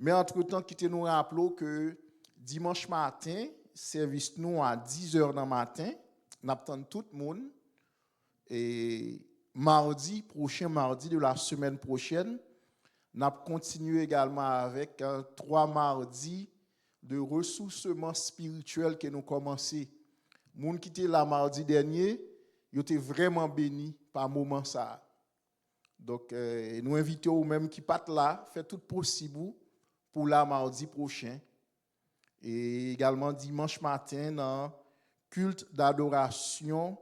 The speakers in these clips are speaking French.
Mais entre-temps, qui nous rappelons que dimanche matin, service nous à 10h dans le matin, nous attendons tout le monde. Et mardi de la semaine prochaine, nous continuons également avec 3 mardis de ressourcement spirituel que nous commençons. Les gens qui étaient là mardi dernier, ils étaient vraiment bénis par le moment ça. Donc, nous invitons même qui partent là, faire tout possible pour la mardi prochain. Et également dimanche matin, dans culte d'adoration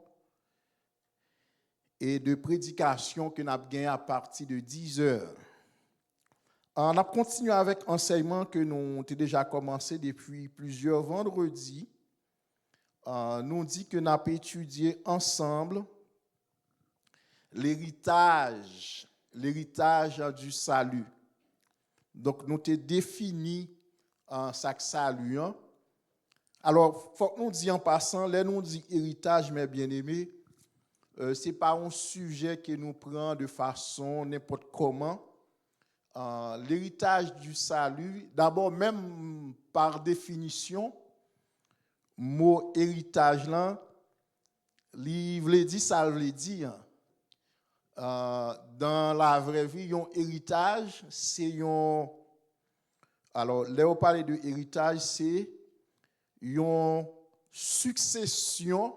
et de prédication que nous avons gagné à partir de 10h. On a continué avec l'enseignement que nous avons déjà commencé depuis plusieurs vendredis. Nous dit que nous avons étudié ensemble l'héritage du salut. Donc, nous avons défini ça salut. Alors, il faut que nous disions en passant, là nous dit héritage, mes bien-aimés, ce n'est pas un sujet que nous prenons de façon n'importe comment. L'héritage du salut, d'abord, même par définition, mot héritage là, il veut dire ça veut dire. Dans la vraie vie, un héritage, c'est un. Alors, là, on parle de héritage, c'est une succession,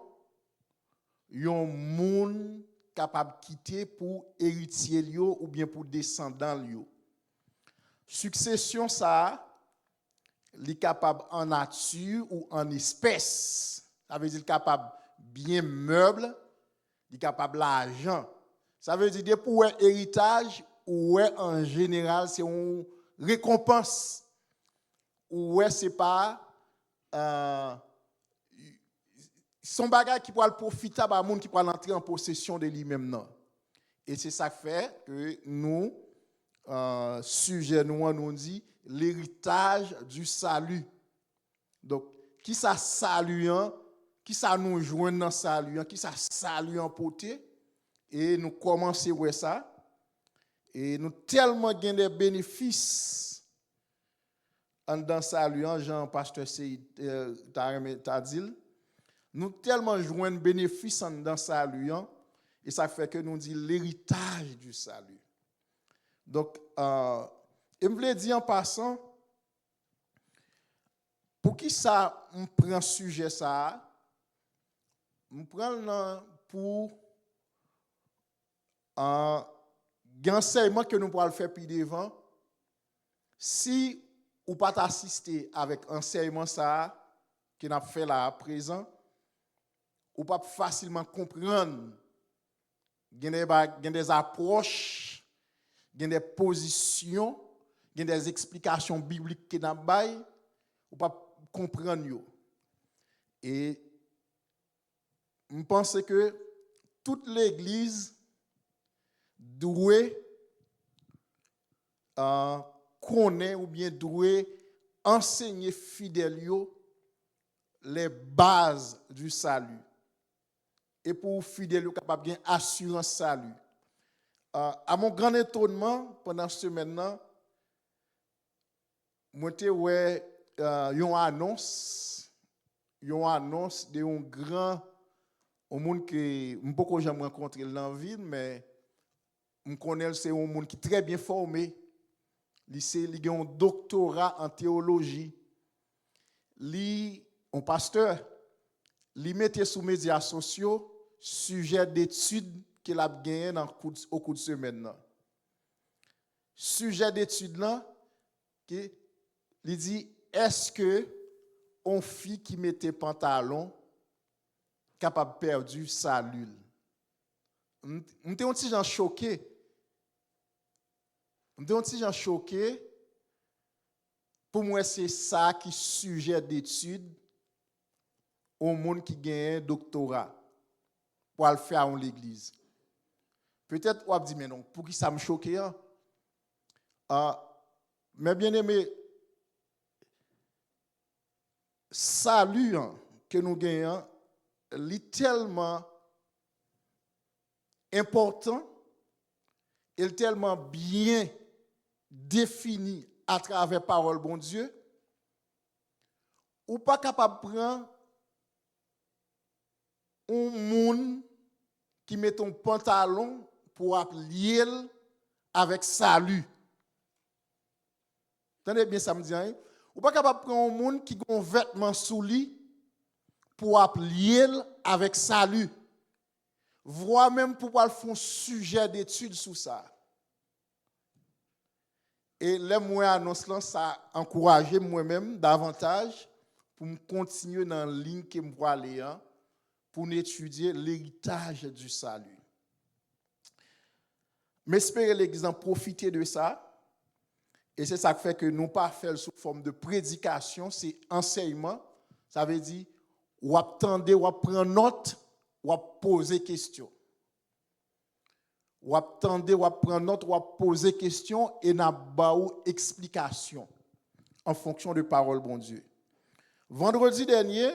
un monde capable de quitter pour héritier ou bien pour descendant. Succession, ça, est capable en nature ou en espèce. Ça veut dire capable bien meuble, est capable l'argent. Ça veut dire pour un héritage ou en général, c'est une récompense. Ou c'est pas son bagage qui pourra le profiter à monde qui pourra entrer en possession de lui-même non. Et c'est ça qui fait que nous sujet nous dit l'héritage du salut. Donc qui ça saluant, qui ça nous joint dans saluant, qui ça saluant porter et nous commencer ouais ça et nous tellement gain des bénéfices en dans saluant Jean pasteur Seyd t'a dit nous tellement joindre bénéfice en dans saluant et ça fait que nous dit l'héritage du salut. Donc je voulais dire en passant pour qui ça on prend sujet ça on prend pour enseignement que nous pourrons faire plus devant si ou pas t'assister avec enseignement ça que n'a fait là à présent ou pas facilement comprendre des approches des positions des explications bibliques que n'a bail ou pas comprendre yo et je pense que toute l'église doit connaître ou bien doit enseigner fidèles les bases du salut. Et pour fidèles capable bien assurance salut. À mon grand étonnement pendant ce semaine-là, moi te ouais une annonce de un grand au monde que m'poko jamais rencontrer dans ville mais me connais c'est un monde qui très bien formé. Il a un doctorat en théologie. Un pasteur, il mettait sur les médias sociaux sujet d'études qu'il a gagné au cours de semaine. Sujet d'études là, il dit est-ce que une fille qui mettait pantalon capable perdu salut? M'étais un petit gens choqué. Pour moi, c'est ça qui sujet d'études au monde qui gagne un doctorat pour le faire en l'église. Peut-être on va dire mais non, pour qui ça me choque mais bien aimé salut que nous gagnons est tellement important et tellement bien défini à travers parole bon Dieu, ou pas capable de prendre un monde qui met ton pantalon pour lier avec salut. Entendez bien ça me dit, hein? Ou pas capable de prendre un monde qui a un vêtement sous lui pour lier avec salut. Voire même pour faire un sujet d'étude sur ça. Et là, moi, annonce là, ça a encouragé moi-même davantage pour me continuer dans la ligne que je vois aller, hein, pour étudier l'héritage du salut. Mais espérez l'exemple profiter de ça. Et c'est ça qui fait que nous pas faire sous forme de prédication, c'est enseignement. Ça veut dire, ou attendez, ou prendre note, ou poser question. Ou attendez, ou prendre note, ou poser question et n'a pas explication en fonction de parole bon Dieu. Vendredi dernier,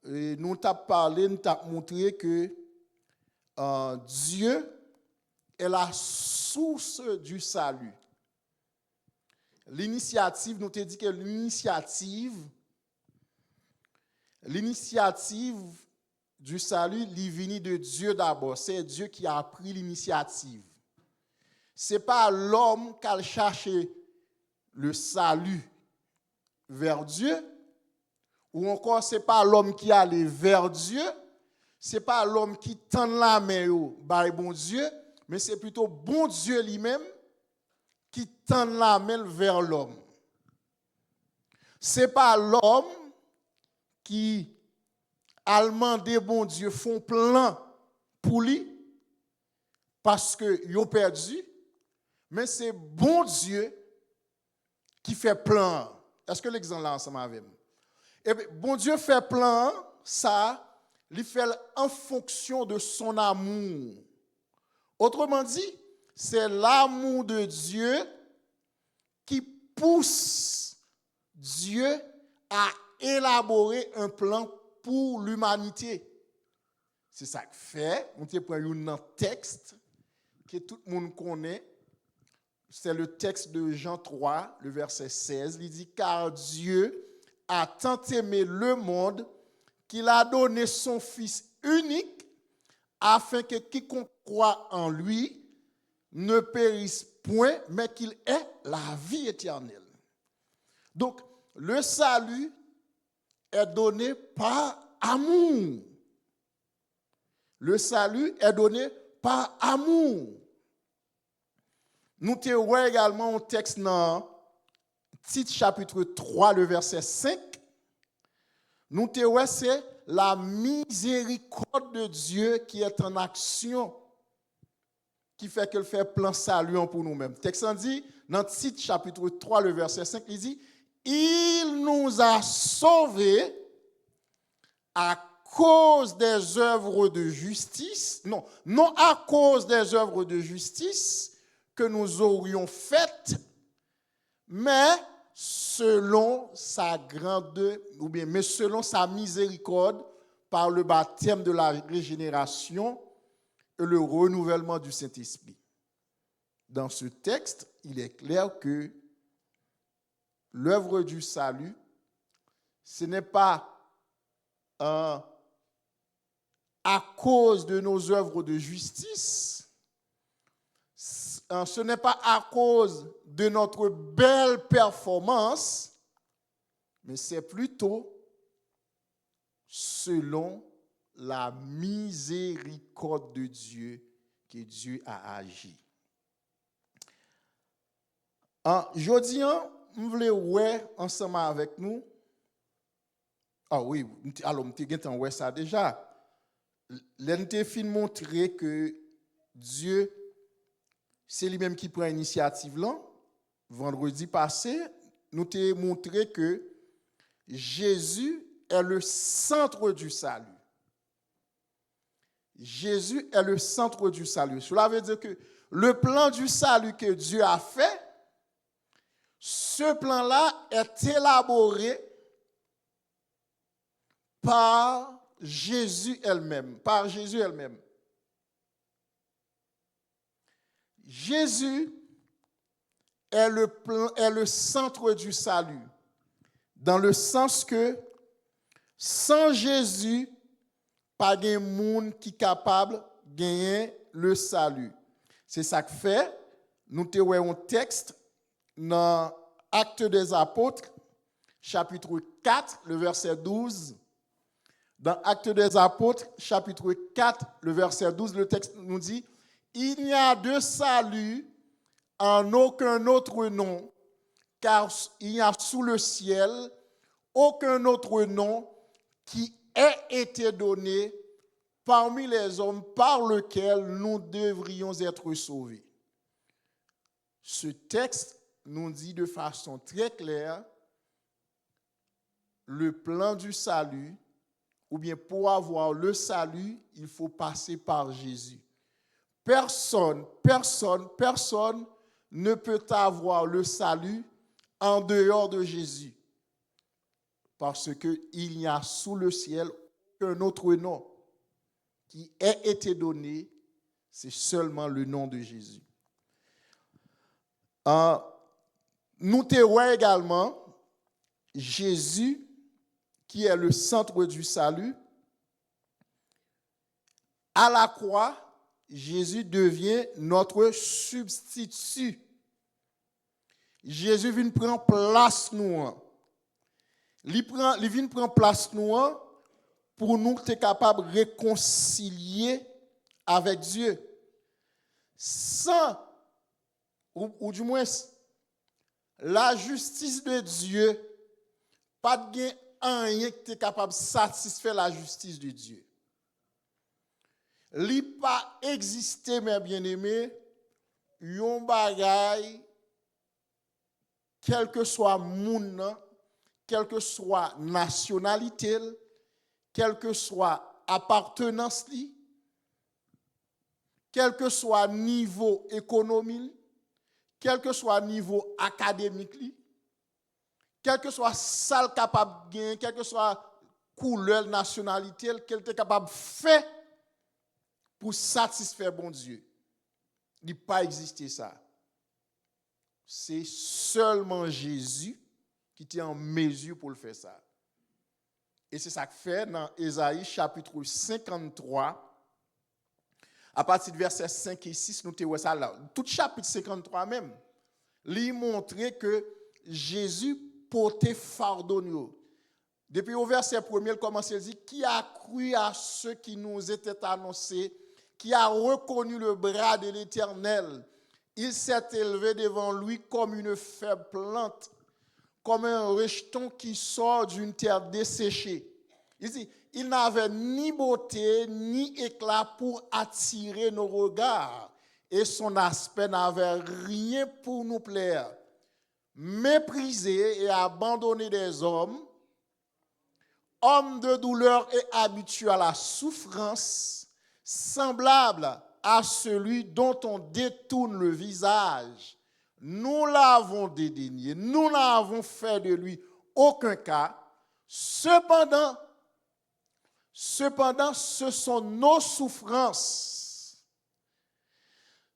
nous t'avons parlé, nous t'avons montré que Dieu est la source du salut. L'initiative, nous t'avons dit que l'initiative du salut, il vient de Dieu d'abord. C'est Dieu qui a pris l'initiative. Ce n'est pas l'homme qui a cherché le salut vers Dieu, ou encore ce n'est pas l'homme qui est allé vers Dieu, ce n'est pas l'homme qui tend la main par bon Dieu, mais c'est plutôt bon Dieu lui-même qui tend la main vers l'homme. Ce n'est pas l'homme qui a demandé bon Dieu font plan pour lui parce que il a perdu, mais c'est bon Dieu qui fait plan. Est-ce que l'exemple là ensemble avec moi? Et bien, bon Dieu fait plan, ça, il fait en fonction de son amour. Autrement dit, c'est l'amour de Dieu qui pousse Dieu à élaborer un plan pour l'humanité. C'est ça que fait. On te prend un texte que tout le monde connaît. C'est le texte de Jean 3, le verset 16. Il dit, car Dieu a tant aimé le monde qu'il a donné son Fils unique afin que quiconque croit en lui ne périsse point, mais qu'il ait la vie éternelle. Donc, le salut est donné par amour. Le salut est donné par amour. Nous avons également un texte dans Tite chapitre 3, le verset 5. Nous avons c'est la miséricorde de Dieu qui est en action, qui fait qu'il fait plein salut pour nous-mêmes. Le texte dit, dans Tite chapitre 3, le verset 5, il dit, il nous a sauvés à cause des œuvres de justice, non à cause des œuvres de justice que nous aurions faites, mais selon sa mais selon sa miséricorde par le baptême de la régénération et le renouvellement du Saint-Esprit. Dans ce texte, il est clair que l'œuvre du salut, ce n'est pas à cause de nos œuvres de justice, ce n'est pas à cause de notre belle performance, mais c'est plutôt selon la miséricorde de Dieu que Dieu a agi. Aujourd'hui, je voulais voir ensemble avec nous. Ah oui, alors je vais ça déjà. L'NT fin montrer que Dieu, c'est lui-même qui prend l'initiative là. Vendredi passé, nous t'ai montré que Jésus est le centre du salut. Jésus est le centre du salut. Cela veut dire que le plan du salut que Dieu a fait, ce plan-là est élaboré par Jésus elle-même, par Jésus elle-même. Jésus est le centre du salut. Dans le sens que sans Jésus, pas de monde qui est capable de gagner le salut. C'est ça que fait, nous avons un texte dans Actes des Apôtres, chapitre 4, le verset 12. Dans Actes des Apôtres, chapitre 4, le verset 12, le texte nous dit « Il n'y a de salut en aucun autre nom, car il n'y a sous le ciel aucun autre nom qui ait été donné parmi les hommes par lequel nous devrions être sauvés. » Ce texte nous dit de façon très claire le plan du salut, ou bien pour avoir le salut, il faut passer par Jésus. Personne ne peut avoir le salut en dehors de Jésus. Parce qu'il n'y a sous le ciel qu'un autre nom qui ait été donné, c'est seulement le nom de Jésus. Nous voyons également Jésus, qui est le centre du salut. À la croix, Jésus devient notre substitut. Jésus vient prendre place nous. Il vient prendre place nous pour nous être capables de réconcilier avec Dieu. Sans, ou du moins, la justice de Dieu, pas de rien qui est capable de satisfaire la justice de Dieu. Il n'a pas existé, mes bien-aimés, yon bagay, quel que soit monde, quelle que soit nationalité, quelle que soit appartenance, quel que soit niveau économique, quel que soit niveau académique, quel que soit salle capable de gagner, quelle que soit couleur, nationalité, qu'elle est capable de faire pour satisfaire bon Dieu. Il n'a pas existé ça. C'est seulement Jésus qui était en mesure pour le faire ça. Et c'est ça que fait dans Ésaïe chapitre 53, à partir du verset 5 et 6, nous avons ça là. Tout chapitre 53 même, lui montrait que Jésus portait fardeau. Depuis au verset 1er, il commence à dire qui a cru à ceux qui nous étaient annoncés, qui a reconnu le bras de l'Éternel. Il s'est élevé devant lui comme une faible plante, comme un rejeton qui sort d'une terre desséchée. Il dit, il n'avait ni beauté ni éclat pour attirer nos regards, et son aspect n'avait rien pour nous plaire. Méprisé et abandonné des hommes, homme de douleur et habitué à la souffrance, semblable à celui dont on détourne le visage. Nous l'avons dédaigné, nous n'avons fait de lui aucun cas. Cependant, ce sont nos souffrances.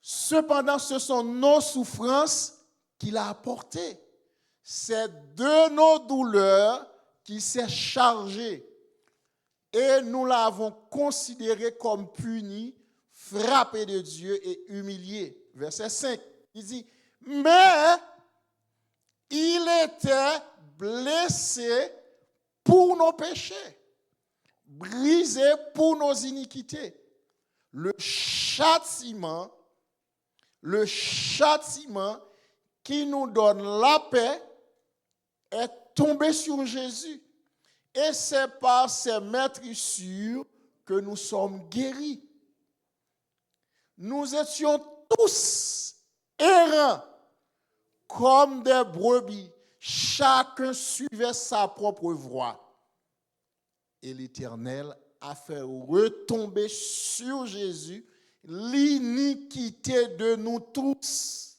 Cependant, ce sont nos souffrances qu'il a apportées. C'est de nos douleurs qu'il s'est chargé. Et nous l'avons considéré comme puni, frappé de Dieu et humilié. Verset 5, il dit, mais il était blessé pour nos péchés, brisé pour nos iniquités. Le châtiment qui nous donne la paix est tombé sur Jésus. Et c'est par ses meurtrissures que nous sommes guéris. Nous étions tous errants comme des brebis. Chacun suivait sa propre voie. Et l'Éternel a fait retomber sur Jésus l'iniquité de nous tous.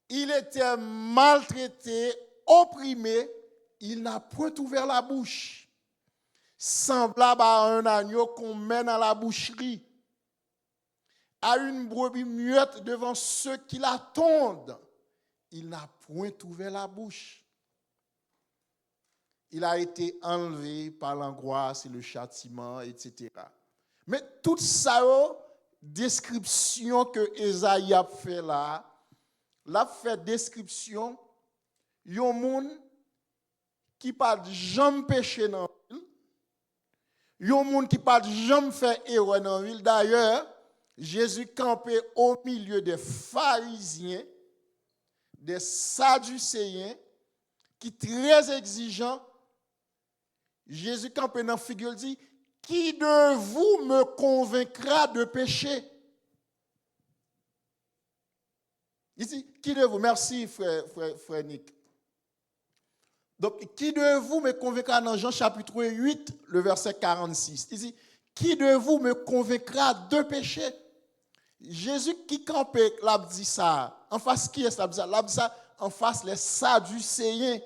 Il était maltraité, opprimé, il n'a point ouvert la bouche. Semblable à un agneau qu'on mène à la boucherie. à une brebis muette devant ceux qui l'attendent. Il n'a point ouvert la bouche. Il a été enlevé par l'angoisse et le châtiment, etc. Mais toute ça, description que Esaïe a fait là, l'a fait description yon moun qui pas jamais péché dans la ville, yon moun qui pas jamais fait erreur dans la ville. D'ailleurs, Jésus campait au milieu des pharisiens, des sadducéens, qui très exigeants. Jésus campait dans la figure, il dit, qui de vous me convaincra de péché? Il dit, qui de vous? Merci, frère Nick. Donc, qui de vous me convaincra dans Jean chapitre 8, le verset 46? Il dit, qui de vous me convaincra de péché? Jésus qui campait, l'a dit ça. En face, qui est-ce l'a dit ça? L'a dit ça en face les sadducéens.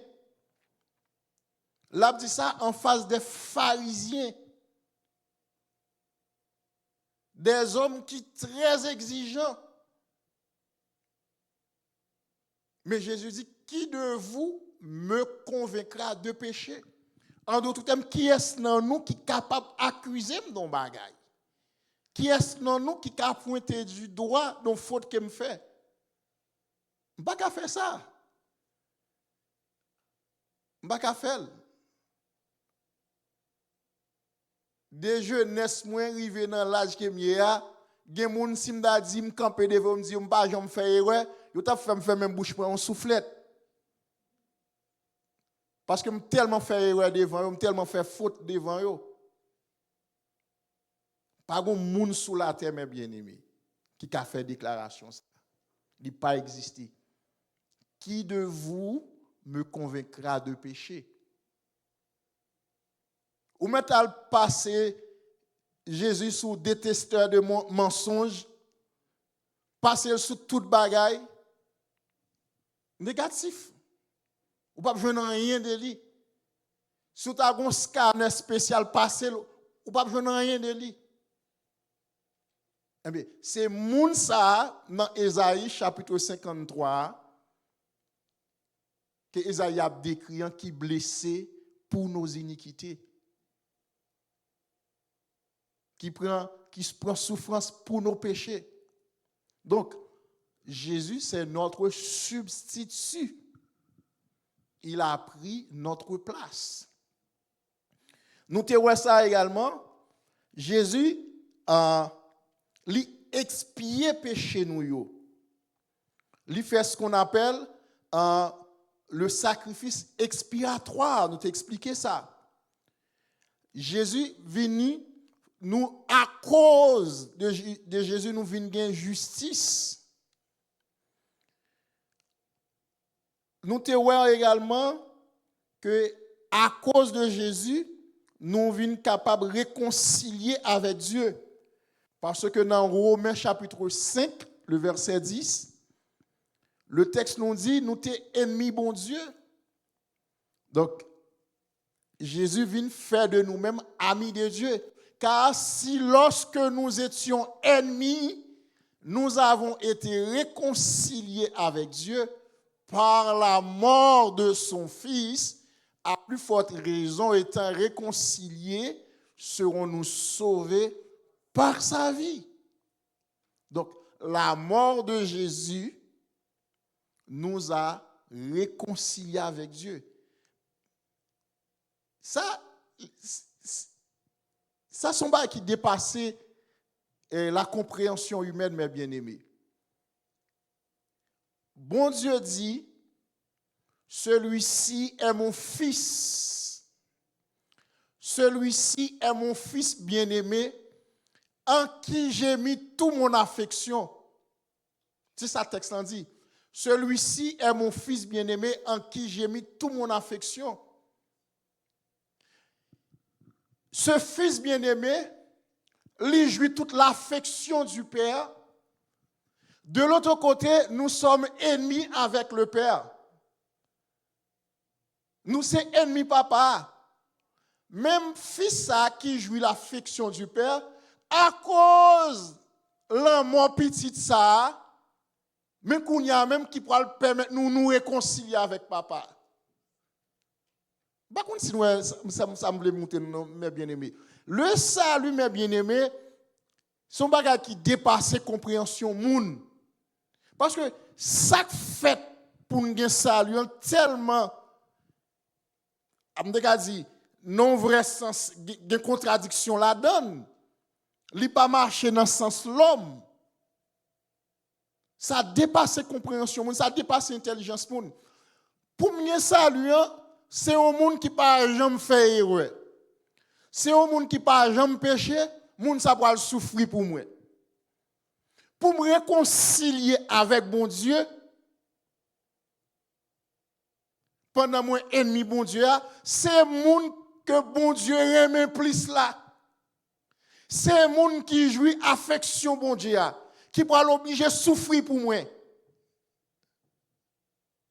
L'a dit ça en face des pharisiens. Des hommes qui sont très exigeants. Mais Jésus dit, qui de vous me convaincra de péché? En d'autres termes, qui est-ce dans nous qui est capable d'accuser mon bagage? Qui est-ce dans nous qui est capable de pointer du doigt dans la faute que me fait? Je ne peux pas faire ça. Je ne peux pas faire. Des jeunesse moins arrivé dans l'âge que m'ya, gen moun si m'da di m'camper devant me dire m'pa jamais faire erreur, yo t'a fait me faire même bouche prend soufflette. Parce que me tellement fait erreur devant yo, me tellement fait faute devant yo. Pas gon moun sous la terre mes bien-aimés qui a fait déclaration ça. Il pas existé. Qui de vous me convaincra de péché? Ou maintenant passer Jésus sous détesteur de mensonges, passer sous toute bagaille négatif. Ou pas besoin rien de lui. Sous ta gon scanner spécial passer ou pas besoin rien de lui. Eh bien, c'est moun ça dans Ésaïe chapitre 53 que Ésaïe a décrit qui blessé pour nos iniquités. Qui prend souffrance pour nos péchés. Donc, Jésus, c'est notre substitut. Il a pris notre place. Nous te voyons ça également. Jésus a expié péché nous. Il fait ce qu'on appelle le sacrifice expiatoire. Nous t'expliquer ça. Jésus venu nous, à cause de Jésus, nous venons gagner justice. Nous te voyons également que à cause de Jésus, nous sommes capables de réconcilier avec Dieu. Parce que dans Romains chapitre 5, le verset 10, le texte nous dit, nous sommes ennemis bon Dieu. Donc, Jésus vient faire de nous-mêmes amis de Dieu. Car si lorsque nous étions ennemis, nous avons été réconciliés avec Dieu par la mort de son Fils, à plus forte raison, étant réconciliés, serons-nous sauvés par sa vie. Donc, la mort de Jésus nous a réconciliés avec Dieu. Ça sont pas qui dépassait la compréhension humaine, mes bien-aimés. Bon Dieu dit, celui-ci est mon fils. Celui-ci est mon fils bien-aimé, en qui j'ai mis toute mon affection. C'est ça le texte en dit. Celui-ci est mon fils bien-aimé, en qui j'ai mis toute mon affection. Ce fils bien-aimé, lui jouit toute l'affection du Père. De l'autre côté, nous sommes ennemis avec le Père. Nous sommes ennemis papa. Même fils ça qui jouit l'affection du Père, à cause l'amour petit ça, mais qu'on y a même qui pourra le permettre nous réconcilier avec papa. Par contre, si nous, ça me voulait monter, mes bien-aimés. Le salut, mes bien-aimés, c'est un bagage qui dépasse compréhension moun. Parce que ça fait pour nous gagner salut tellement, je dit, non vrai sens, de contradiction la donne. Il n'a pas marché dans le sens de l'homme. Ça dépasse compréhension, ça dépasse intelligence. Pour me saluer, c'est un monde qui pas jamais fait erreur. C'est un monde qui pas jamais péché, monde ça va souffrir pour moi. Pour me réconcilier avec bon Dieu, pendant mon ennemi bon Dieu, c'est monde que bon Dieu aime plus là. C'est monde qui jouit affection bon Dieu, qui pourra l'obliger à souffrir pour moi.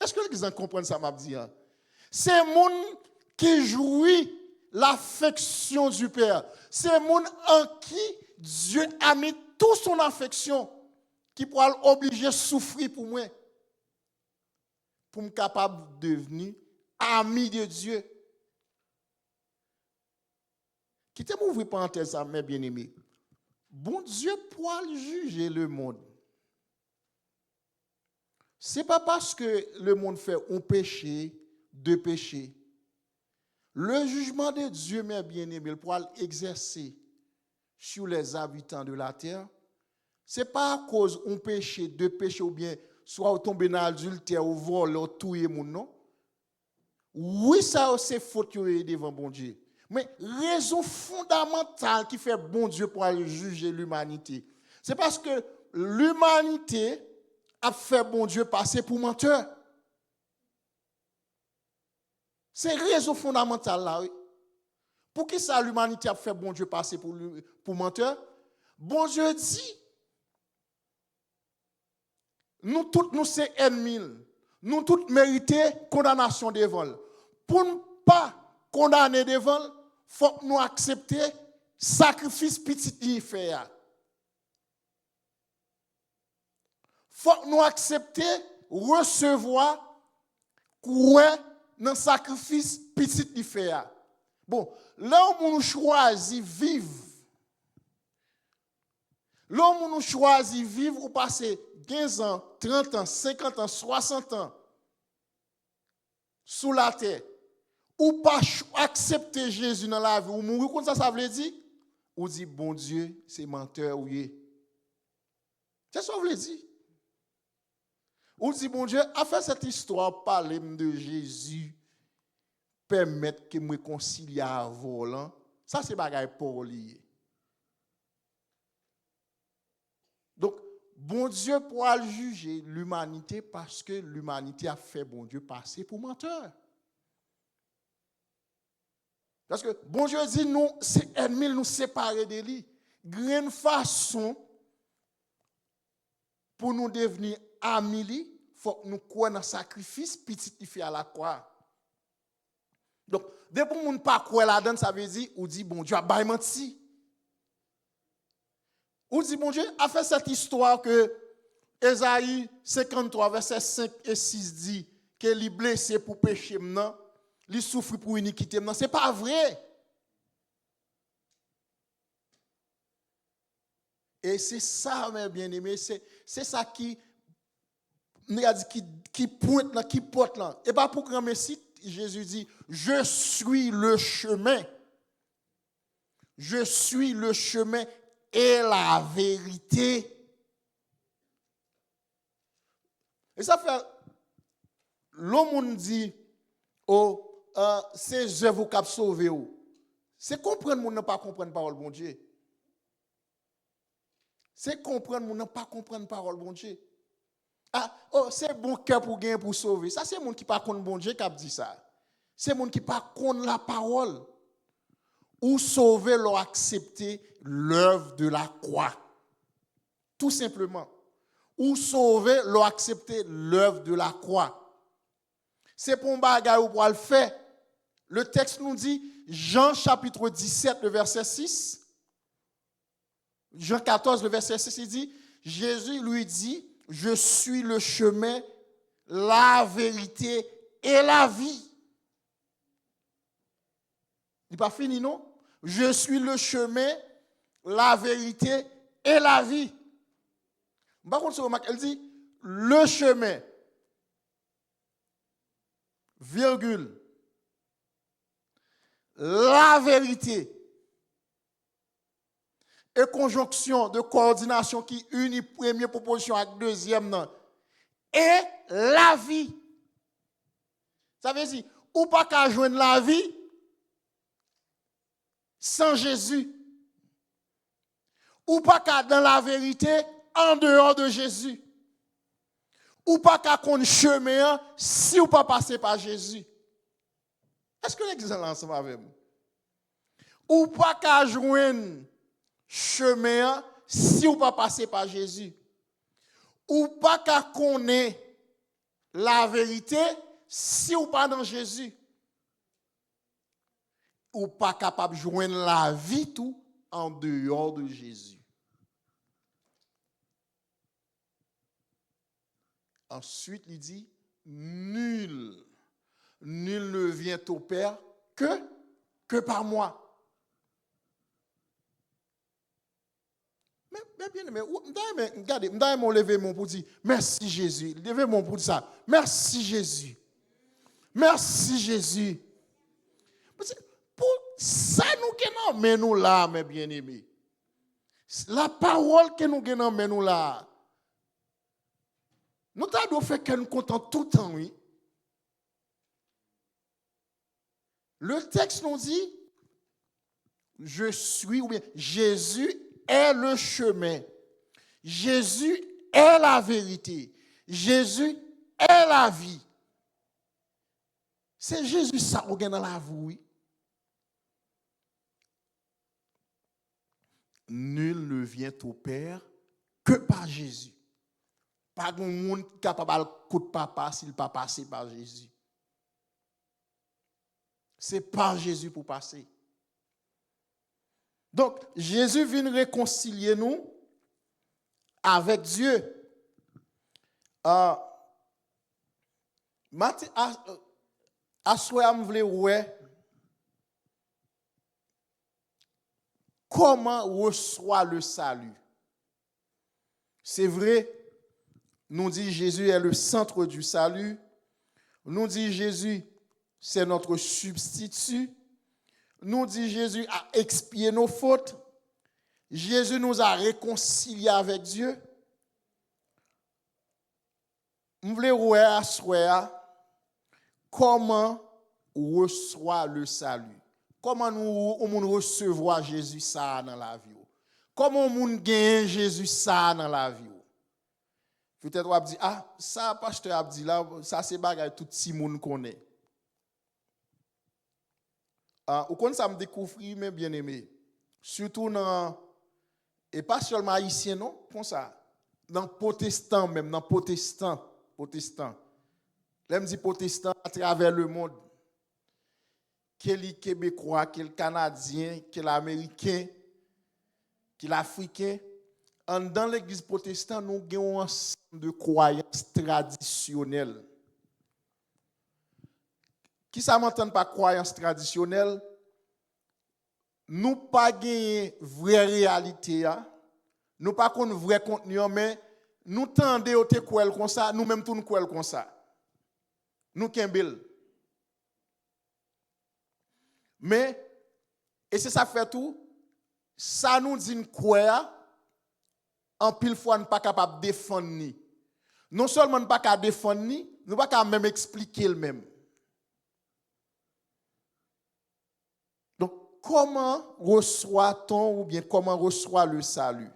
Est-ce que les gens comprennent ça, m'a dit? C'est monde qui jouit l'affection du Père. C'est monde en qui Dieu a mis toute son affection, qui pourra l'obliger à souffrir pour moi. Pour me capable de devenir ami de Dieu. Quittez-moi ouvrir parenthèse à mes bien-aimés. Bon Dieu pourra juger le monde. Ce n'est pas parce que le monde fait un péché, deux péchés. Le jugement de Dieu, mes bien-aimés, pourra l'exercer sur les habitants de la terre. Ce n'est pas à cause d'un péché, deux péchés, ou bien soit tomber dans l'adultère, ou voler, ou tuer, non. Oui, ça c'est faute devant bon Dieu. Mais raison fondamentale qui fait bon Dieu pour aller juger l'humanité, c'est parce que l'humanité a fait bon Dieu passer pour menteur. C'est raison fondamentale là. Oui. Pour qui ça l'humanité a fait bon Dieu passer pour menteur? Bon Dieu dit, nous tous nous sommes ennemis, nous tous méritons condamnation des vols. Pour ne pas condamner des vols, il faut que nous accepter le sacrifice petit qui fait. Il faut que nous accepter recevoir quoi dans le sacrifice petit qui fait. Bon, là où nous choisissons vivre, là où nous choisissons vivre, ou passer 15 ans, 30 ans, 50 ans, 60 ans sous la terre, ou pas accepter Jésus dans la vie, ou mourir comme ça veut dire, ou dit, bon Dieu, c'est menteur, oui. C'est ça que ça veut dire. Ou dit, bon Dieu, a fait cette histoire, parler de Jésus, permettre que me réconcilie à volant, ça c'est bagaille pour lier. Donc, bon Dieu pourra juger l'humanité parce que l'humanité a fait bon Dieu passer pour menteur. Parce que bon Dieu dit, nous, c'est ennemi, nous séparer de lui. Grande façon pour nous devenir amis, il faut que nous croyons dans le sacrifice petit qui fait à la croix. Donc, dès que nous ne pas croire là-dedans, ça veut dire, ou dit, bon Dieu a bien menti. Ou dit, bon Dieu a fait cette histoire que Ésaïe 53, verset 5 et 6 dit qu'il est blessé pour péché maintenant. Il souffre pour iniquité. Non, ce n'est pas vrai. Et c'est ça, mes bien-aimés, c'est ça qui pointe là, qui porte là. Et pas pour grand Messie, Jésus dit, je suis le chemin. Je suis le chemin et la vérité. Et ça fait, l'homme dit, oh, c'est œuvres qui ont sauvé. C'est comprendre mon ne pas comprendre parole bon Dieu. C'est comprendre mon ne pas comprendre parole bon Dieu. Ah, oh, c'est bon cœur pour gagner pour sauver. Ça c'est monde qui pas connaît bon Dieu qui a dit ça. C'est monde qui pas connaît la parole. Ou sauver leur accepter l'œuvre de la croix. Tout simplement. Ou sauver leur accepter l'œuvre de la croix. C'est pour un bagage ou pour le faire. Le texte nous dit, Jean chapitre 17, le verset 6. Jean 14, le verset 6, il dit, Jésus lui dit, je suis le chemin, la vérité et la vie. Il n'est pas fini, non? Je suis le chemin, la vérité et la vie. Par contre, elle dit, le chemin, virgule, la vérité, et conjonction de coordination qui unit première proposition avec deuxième, non, et la vie. Ça veut dire, ou pas qu'à joindre la vie sans Jésus. Ou pas qu'à dans la vérité en dehors de Jésus. Ou pas qu'à qu'on chemin si ou pas passer par Jésus. Est-ce que l'exemple ensemble avec vous? Ou pas qu'à joindre chemin si ou pas passer par Jésus. Ou pas qu'à connaître la vérité si ou pas dans Jésus. Ou pas capable de joindre la vie tout en dehors de Jésus. Ensuite, il dit, nul ne vient au Père que par moi. Mais bien aimé, regardez, je lever mon pour dire, merci Jésus. Levez mon pour dire ça. Merci Jésus. Merci Jésus. Pour ça, nous avons nous là, mes bien-aimés. La parole que nous avons nous là. Nous avons fait que nous comptons tout le temps, oui. Le texte nous dit, je suis, ou bien Jésus est le chemin. Jésus est la vérité. Jésus est la vie. C'est Jésus ça qu'on a dans la vie, oui. Nul ne vient au Père que par Jésus. Pas de monde capable de coup de papa s'il pas passé par Jésus. C'est par Jésus pour passer. Donc, Jésus vient réconcilier nous avec Dieu. À soi, je voulais ouais. Comment reçoit le salut? C'est vrai. Nous dit Jésus est le centre du salut. Nous dit Jésus, c'est notre substitut. Nous dit Jésus a expié nos fautes. Jésus nous a réconciliés avec Dieu. Nous voulons voir comment reçoit le salut. Comment nous recevons Jésus ça dans la vie. Comment nous gagnons Jésus ça dans la vie. Peut-être on dit, ah, ça, pasteur Abdi, là, ça, c'est bagay tout si moun connaît. Ou quand ça me découvre, mais bien aimé. Surtout dans, et pas seulement haïtien, non, comme ça. Dans protestant, même, dans protestant. Là, me dit protestant à travers le monde. Quel est Québécois, quel Canadien, quel Américain, quel Africain. Dans l'église protestante, nous avons un ensemble de croyances traditionnelles. Qui ça m'entend par croyances traditionnelles? Nous pas gagner vraie réalité, nous pas qu'on vrai contenu, mais nous tendez au te croire comme ça, nous même tout nous croire comme ça. Nous kembel. Mais et c'est ça fait tout, ça nous dit croire. En pile fois, nous ne sommes pas capables de défendre ni. Non seulement nous ne sommes pas capables de défendre ni, nous ne sommes pas capables même expliquer le même. Donc, comment reçoit-on ou bien comment reçoit le salut?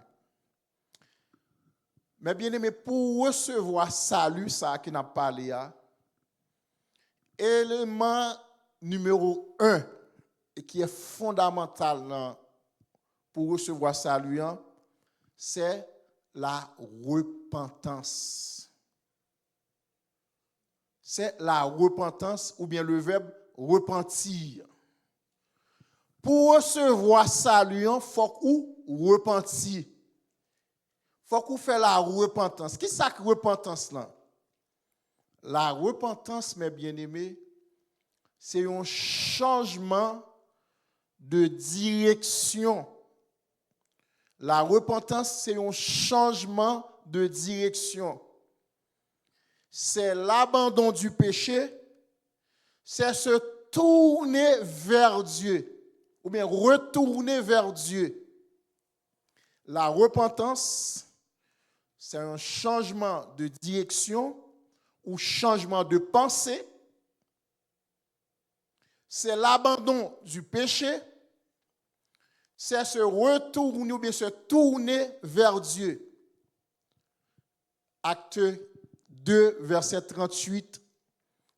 Mais bien aimé, pour recevoir salut, ça qui n'a pas parlé, élément numéro 1 et qui est fondamental pour recevoir salut, c'est la repentance. C'est la repentance ou bien le verbe repentir. Pour recevoir salut, il faut repentir. Faut qu'on fait la repentance. Qui ça que repentance là? La repentance, mes bien-aimés, c'est un changement de direction. La repentance, c'est un changement de direction. C'est l'abandon du péché, c'est se tourner vers Dieu, ou bien retourner vers Dieu. La repentance, c'est un changement de direction ou changement de pensée. C'est l'abandon du péché, c'est se retourner ou bien se tourner vers Dieu. Acte 2, verset 38,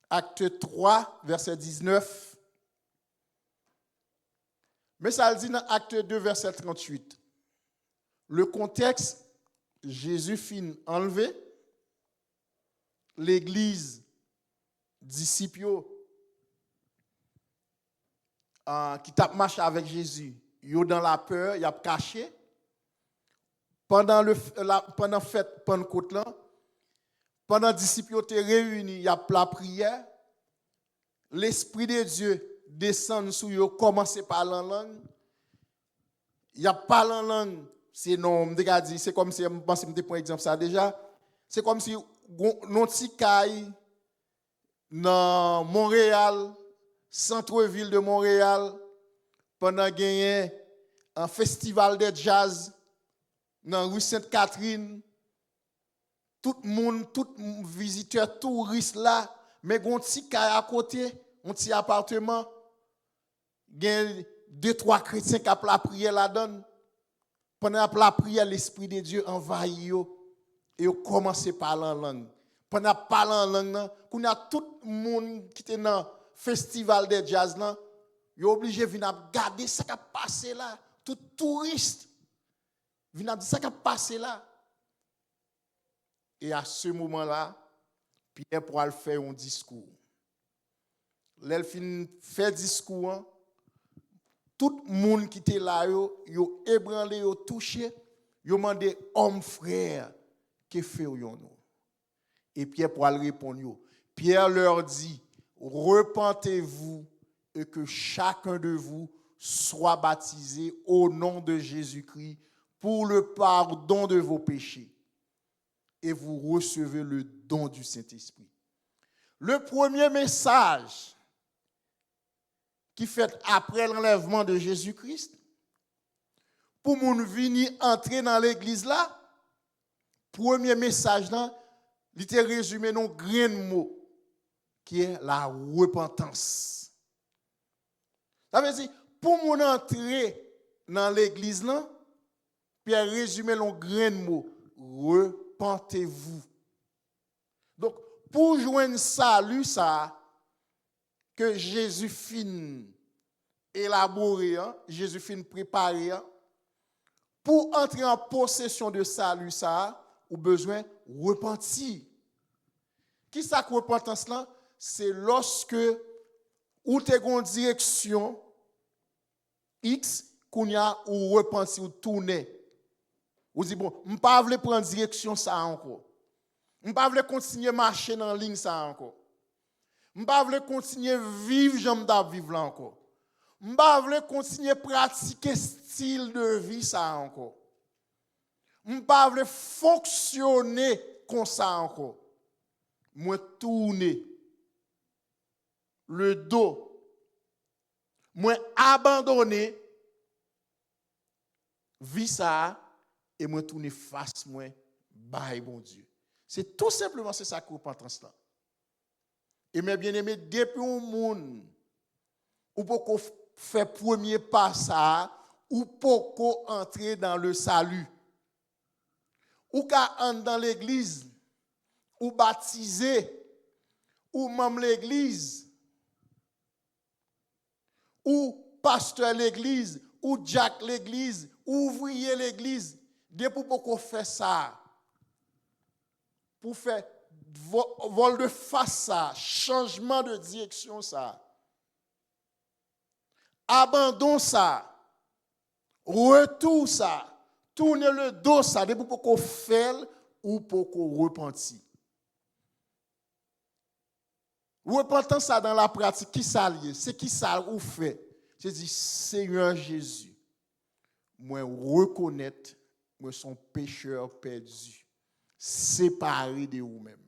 acte 3, verset 19. Mais ça le dit dans acte 2, verset 38. Le contexte, Jésus fin enlevé, l'église, disciples, qui tape marché avec Jésus, ils dans la peur, ils ont caché. Pendant fête Pentecôte là, pendant les disciples étaient réunis, il y a la prière. L'Esprit de Dieu descend sur eux, commence par la langue. Il y a pas en langue. C'est non, c'est comme si, je pense que je prends exemple ça déjà. C'est comme si non petit caille dans Montréal, centre-ville de Montréal, pendant gagné un festival de jazz dans rue Sainte-Catherine. Tout le monde, tout visiteur, touriste là, mais gon petit caille à côté, un petit appartement, gen 2-3 chrétiens qui ont la prière là-dedans. Pendant la prière, l'Esprit de Dieu envahit yo et yo commence à parler en langue. Pendant parler en langue, quand y a tout le monde qui était dans le festival de jazz là, yo obligé de venir regarder ce qui a passé là. Tout touriste vient dire ce qui a passé là. Et à ce moment-là, Pierre pourra faire un discours. L'elfine fait discours. Tout le monde qui était là, yo ébranlé, yo touché, yo demandé homme frère, que fait-nous? Et Pierre pourra répondre. Pierre leur dit, repentez-vous et que chacun de vous soit baptisé au nom de Jésus-Christ pour le pardon de vos péchés. Et vous recevez le don du Saint-Esprit. Le premier message qui fait après l'enlèvement de Jésus-Christ, pour moun venir entrer dans l'église là, premier message là, il était résumé dans un grand mot qui est la repentance. Ça veut dire, pour moun entrer dans l'église là, Pierre résumé dans un grand mot, repentez-vous. Donc, pour joindre salut ça, que Jésus fin élaborer, Jésus fin préparer, pour entrer en possession de salut ça, ou besoin repentir. Qui ça que repentance là? C'est lorsque ou te gon direction X qu'on y a ou repentir ou tourner. Ou dit bon, m'pa vle prendre direction ça encore. M'pa vle continuer marcher dans ligne ça encore. M'pa vle continuer vivre j'aime da vivre là encore. M'pa vle continuer pratiquer style de vie ça encore. M'pa vle fonctionner comme ça encore. Moi tourner le dos. Moi abandonner vie ça et moi tourner face moi bye bon Dieu. C'est tout simplement c'est ça que repentance là. Et mes bien-aimés, depuis un monde ou pour faire premier pas ça ou pour entrer dans le salut. Ou qu'à entrer dans l'église ou baptiser ou membre l'église ou pasteur l'église ou Jack l'église ou ouvrier l'église depuis pour faire ça pour faire vol de face ça, changement de direction ça, abandon ça, retour ça, tourner le dos ça, depuis pour qu'on fait ou pour qu'on repentit. Repentant ça dans la pratique, qui ça lié? C'est qui ça ou fait? Je dis, Seigneur Jésus, moi reconnaître, moi son pécheur perdu, séparé de vous-même.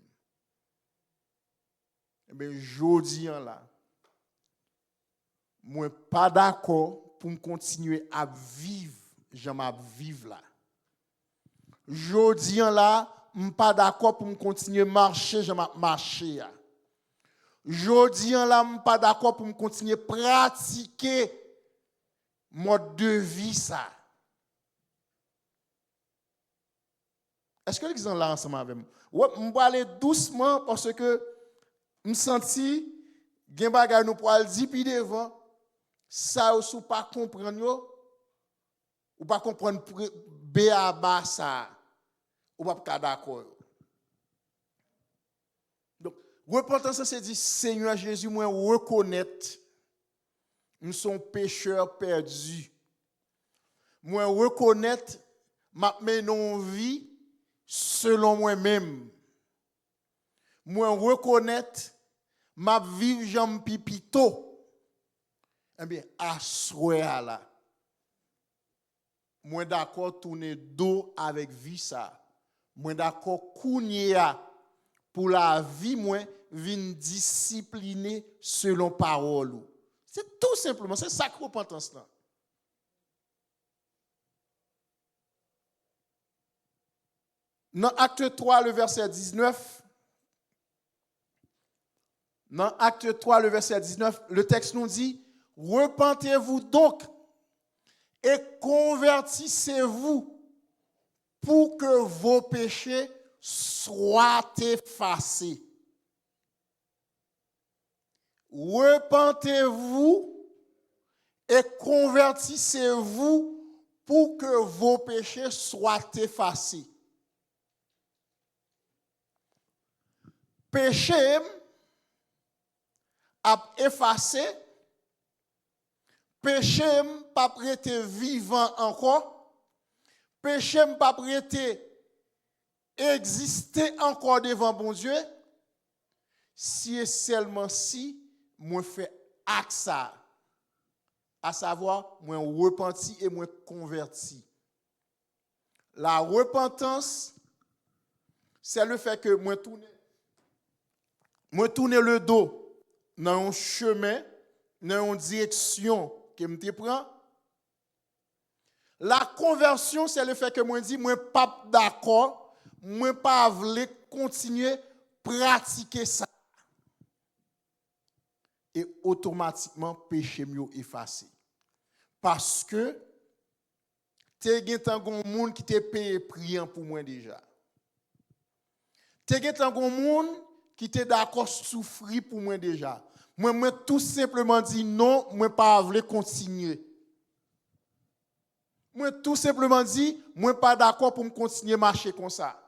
Eh bien, jodi là, moi pas d'accord pour me continuer à vivre, j'aime à vivre là. Jodi là, je pas d'accord pour me continuer à marcher, j'aime à marcher. Jodi là, je pas d'accord pour me continuer à pratiquer mode de vie ça. Est-ce que les gens là ensemble avec moi? Ouais, je vais aller doucement parce que je me senti gen bagay nous pour dire puis devant ça ou pas comprendre yo ou pas comprendre B à bas ça ou pas d'accord. Donc repentance c'est dire Seigneur Jésus moi reconnaître nous sommes pécheurs perdus. Moi reconnaître m'a menon vie selon moi-même. Moi reconnaître m'a vivre Jean Pipito. Eh bien, à soir là, moi d'accord tourner dos avec vie ça. Moi d'accord kounya pour la vie moi vin discipliner selon parole. C'est tout simplement, c'est ça que repentance là. Dans Acte 3 le verset 19, dans Acte 3 le verset 19, le texte nous dit repentez-vous donc et convertissez-vous pour que vos péchés soient effacés. Repentez-vous et convertissez-vous pour que vos péchés soient effacés. Péché a effacé, péché pas prêté vivant encore, péché pas prêté exister encore devant bon Dieu, si et seulement si moi fais acte ça, à savoir moi repenti et moi converti. La repentance, c'est le fait que moi tourne le dos dans un chemin, dans une direction que je prends. La conversion, c'est le fait que moi dis, moi pas d'accord, moi pas voulais continuer à pratiquer ça. Et automatiquement, péché mieux effacé. Parce que tu as un monde qui t'a payé priant pour moi déjà. Tu as un monde qui t'a d'accord souffrir pour moi déjà. Moi tout simplement dit non, moi pas voulais continuer. Moi tout simplement dit, moi pas d'accord pour me continuer à marcher comme ça.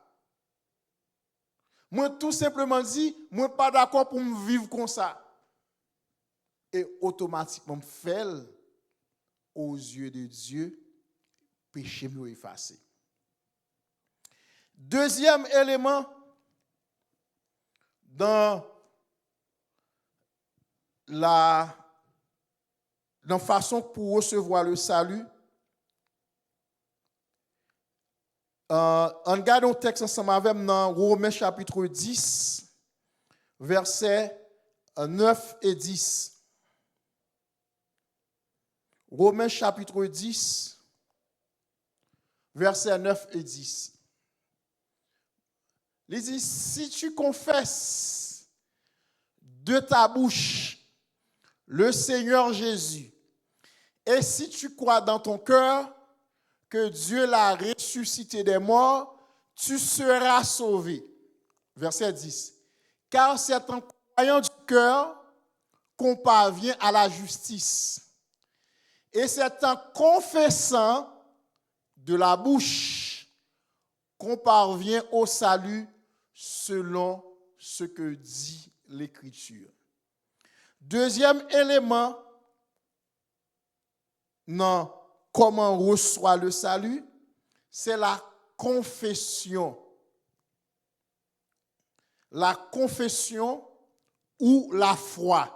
Moi tout simplement dit, moi pas d'accord pour me vivre comme ça. Et automatiquement fait aux yeux de Dieu, péché mieux effacé. Deuxième élément dans la façon pour recevoir le salut, on regarde un texte ensemble avec dans Romains chapitre 10, versets 9 et 10. Romains chapitre 10, versets 9 et 10. Il dit, si tu confesses de ta bouche le Seigneur Jésus, et si tu crois dans ton cœur que Dieu l'a ressuscité des morts, tu seras sauvé. Verset 10. Car c'est en croyant du cœur qu'on parvient à la justice. Et c'est en confessant de la bouche qu'on parvient au salut selon ce que dit l'Écriture. Deuxième élément, non, comment on reçoit le salut? C'est la confession. La confession ou la foi.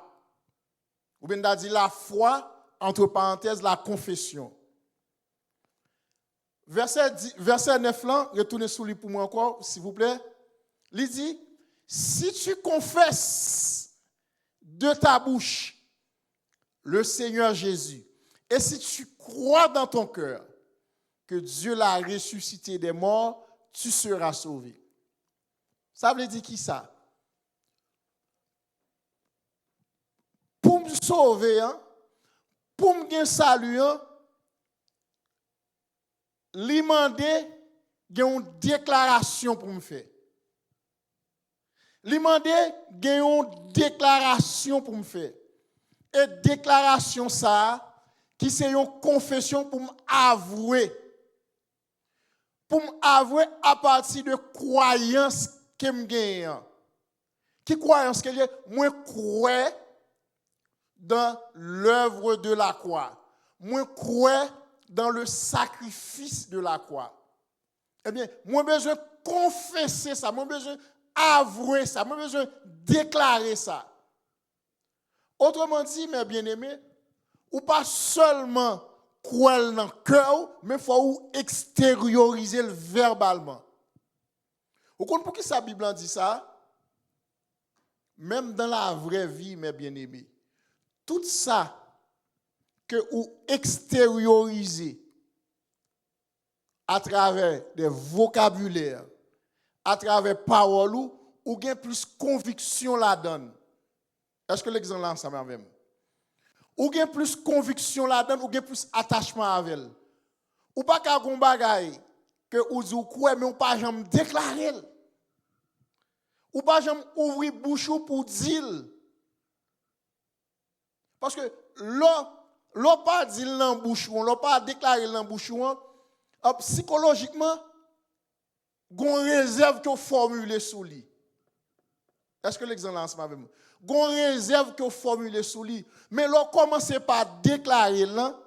Ou bien on dit la foi, entre parenthèses, la confession. Verset 9 là, retournez sous lui pour moi encore, s'il vous plaît. Il dit, si tu confesses de ta bouche le Seigneur Jésus, et si tu crois dans ton cœur que Dieu l'a ressuscité des morts, tu seras sauvé. Ça veut dire qui ça? Pour me sauver, pour me gagner salut, lui demander une déclaration pour me faire. Lui demander une déclaration pour me faire. Et déclaration ça, qui c'est une confession pour m'avouer. Pour m'avouer à partir de croyances que me gagne. Qui croyance que j'ai? Moi crois dans l'œuvre de la croix. Moi crois dans le sacrifice de la croix. Eh bien, moi besoin confesser ça, moi besoin avouer ça, moi besoin déclarer ça. Autrement dit, mes bien-aimés, ou pas seulement croire dans le cœur, mais il faut extérioriser le verbalement. Vous comprenez pour qui sa Bible dit ça? Même dans la vraie vie, mes bien-aimés, tout ça que vous extériorisez à travers des vocabulaires, à travers paroles, ou bien plus conviction la donne. Est-ce que l'exemple là, ça m'a même? Ou bien plus conviction la donne, ou bien plus attachement avec elle. Ou pas qu'à gon bagay que ou dit quoi mais ou pas jamais déclarer. Ou pas jamais ouvrir bouche pour dire. Parce que l'on pas dit dans bouche, l'on pas déclarer dans bouche, psychologiquement gon réserve que formuler sous lui. Est-ce que l'exemple là avec moi? Gon réserve que formuler sous lui, mais l'on commence par déclarer là,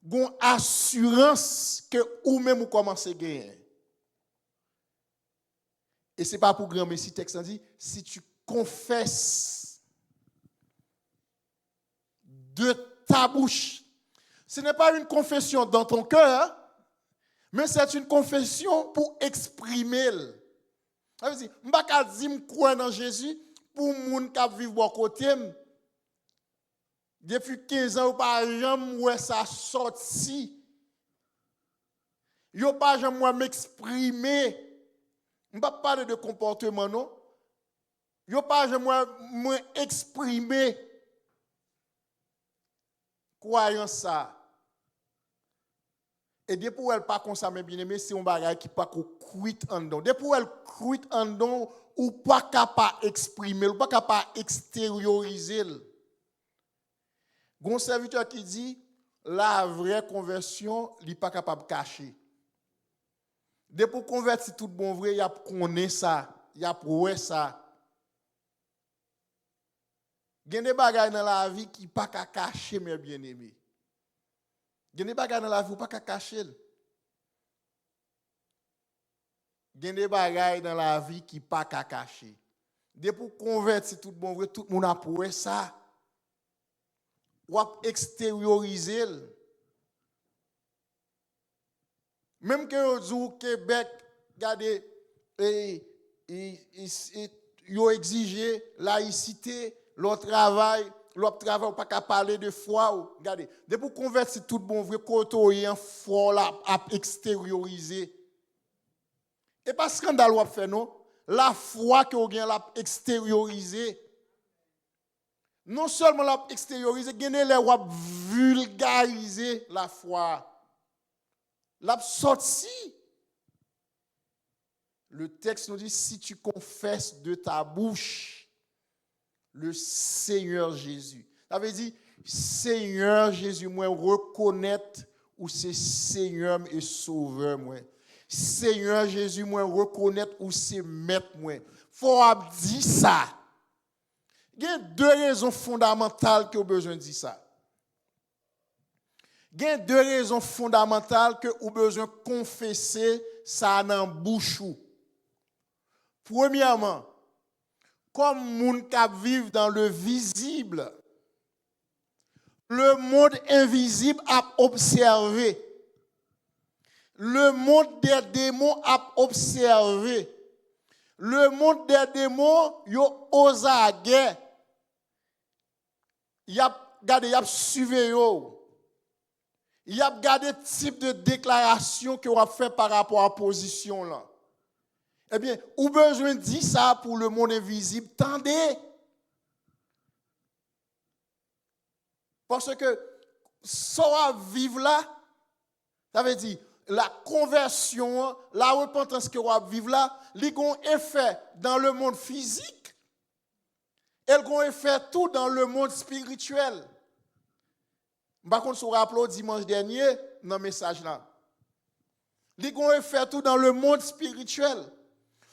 gon assurance que ou même ou commence à gagner. Et c'est pas pour grand mais si texte dit si tu confesses de ta bouche, ce n'est pas une confession dans ton cœur, mais c'est une confession pour exprimer. Ça veut dire, je ne peux pas dire que je crois dans Jésus pour les gens qui vivent à côté. Depuis 15 ans, par exemple, où ça sorti. Je ne peux pas m'exprimer. Je ne peux pas parler de comportement, non. Je ne peux pas m'exprimer. Croyant ça. Et depuis elle pas comme ça, mes bien-aimés, c'est un bagage qui pas cuit en dedans. Depuis elle cuit en dedans, ou pas capable d'exprimer, ou pas capable d'extérioriser. Gon serviteur qui dit, la vraie conversion, il n'est pas capable de cacher. Depuis convertir tout bon vrai, il y a connaît ça, il y a prouvé ça. Il y a des bagages dans la vie qui ne pas cacher, mes bien-aimés. Il y a des bagages dans la vie qui ne pas cacher. Il y a des bagages dans la vie qui ne pas cacher. Depuis convertir tout bon vrai, tout le monde a prouvé ça. Ou extérioriser. Même que au Québec, regardez, ils ont exigé laïcité, leur travail ou pas qu'à parler de foi. Regardez, depuis convertir tout bon vrai, côté en foi à extérioriser. Et pas scandale ou fait non, la foi que vous gagne l'a extériorisé. Non seulement l'a extériorisé, gagne les ou vulgariser la foi. L'a sorti. Le texte nous dit si tu confesses de ta bouche le Seigneur Jésus. Ça veut dire Seigneur Jésus, moi reconnaître ou c'est Seigneur et Sauveur moi. Seigneur Jésus, moi reconnaître ou c'est maître moi. Faut dire ça. Il y a deux raisons fondamentales qui ont besoin de dire ça. Il y a deux raisons fondamentales que vous avez besoin de confesser ça dans bouche. Premièrement, comme moun qui vivent dans le visible, le monde invisible a observé. Le monde des démons a observé. Le monde des démons, yo osa guerre. Y a gardé, y a suivi yo. Il a regardé le type de déclaration que vous avez fait par rapport à la position là. Eh bien, ou besoin de dire ça pour le monde invisible. Tendez. Parce que ça va vivre là, ça veut dire la conversion, la repentance que vous va vivre là, il a un effet dans le monde physique, elle a un effet tout dans le monde spirituel. Par contre, si vous vous rappelez dimanche dernier, dans le message là, il a un effet tout dans le monde spirituel.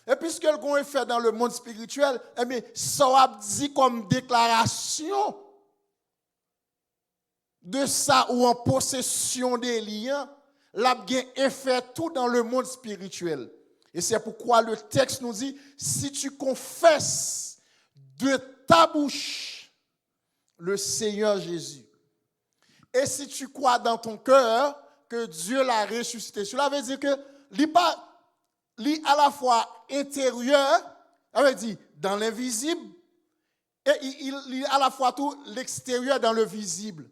Et puisque elle a un effet dans le monde spirituel, eh bien, ça va dit comme déclaration de ça ou en possession des liens, l'a bien effet tout dans le monde spirituel. Et c'est pourquoi le texte nous dit, si tu confesses de ta bouche le Seigneur Jésus, et si tu crois dans ton cœur que Dieu l'a ressuscité, cela veut dire que l'île à la fois intérieur, ça veut dire dans l'invisible, et il à la fois tout l'extérieur dans le visible.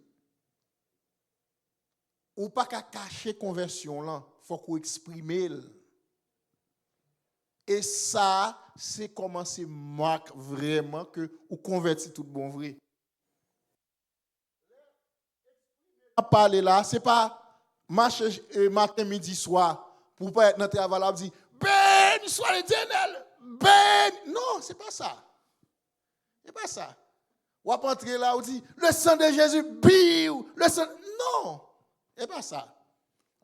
Ou pas qu'à cacher conversion là, faut qu'on exprime. Et ça, c'est comment c'est marque vraiment que ou convertit tout bon vrai. Parler là, c'est pas marcher matin, midi, soir pour pas être dans le travail là, dire béni soit l'Éternel, béni. Non, c'est pas ça. C'est pas ça. Ou pas entrer là ou dire le sang de Jésus, biou, le sang. Non. C'est pas ça.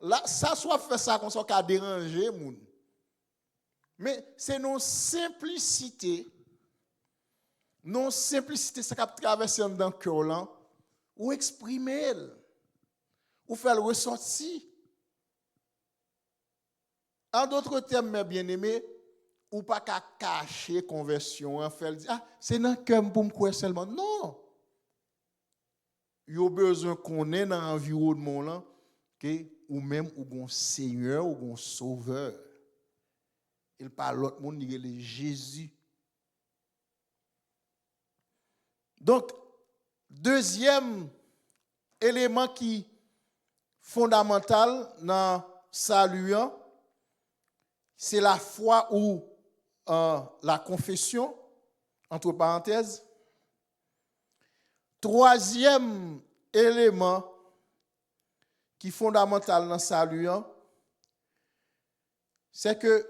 Là, ça soit fait ça qu'on soit déranger moun. Mais c'est nos simplicité ça qui traverse dans le cœur là, ou exprimer, ou faire le ressortir. En d'autres termes, mes bien-aimés, ou pas qu'à cacher conversion, en faire dire c'est dans le cœur pour me croire seulement. Non. Il y a besoin qu'on ait dans l'environnement là, ou même ou un Seigneur ou un Sauveur. Il parle l'autre monde, il est Jésus. Donc, deuxième élément qui est fondamental dans salut, c'est la foi ou la confession, entre parenthèses. Troisième élément qui est fondamental dans le salut, c'est que,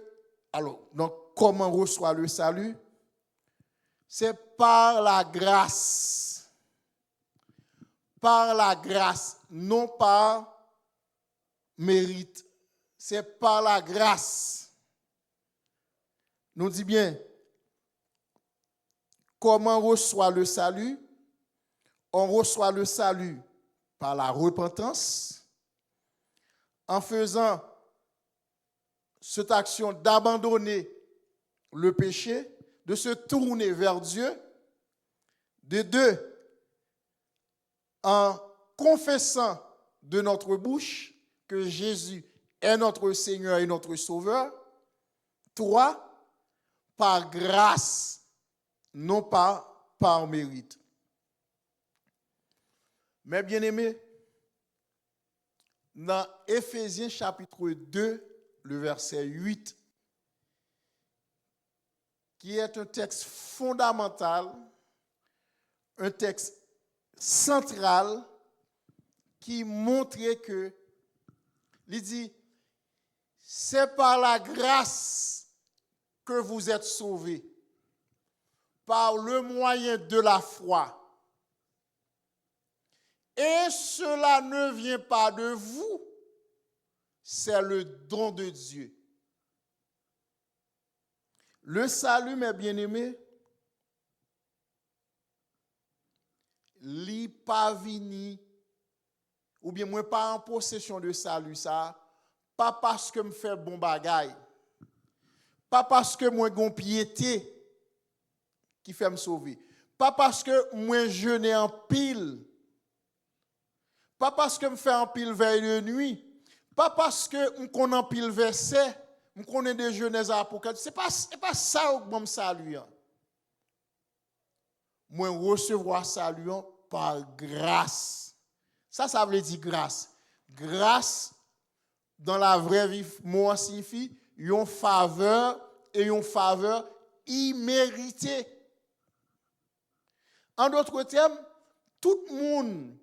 alors, donc, comment on reçoit le salut? C'est par la grâce. Par la grâce, non par mérite. C'est par la grâce. Nous dit bien, comment on reçoit le salut? On reçoit le salut par la repentance, en faisant cette action d'abandonner le péché, de se tourner vers Dieu, de deux, en confessant de notre bouche que Jésus est notre Seigneur et notre Sauveur. Trois, par grâce, non pas par mérite. Mes bien-aimés, dans Éphésiens chapitre 2, le verset 8, qui est un texte fondamental, un texte central, qui montrait que, il dit, c'est par la grâce que vous êtes sauvés, par le moyen de la foi. Et cela ne vient pas de vous, c'est le don de Dieu. Le salut, mes bien-aimés, li pas vini ou bien moi pas en possession de salut ça, pas parce que me fait bon bagaille, pas parce que moi gon piété qui fait me sauver, pas parce que moi jeûne en pile, pas parce que me fait en pile veille de nuit, pas parce que me connais en pile verset, me connais des Genèse Apocalypse, c'est pas ça que moi me salue. Moi recevoir salut par grâce. Ça veut dire grâce. Grâce dans la vraie vie, moi signifie une faveur et une faveur imméritée. En d'autres termes, tout le monde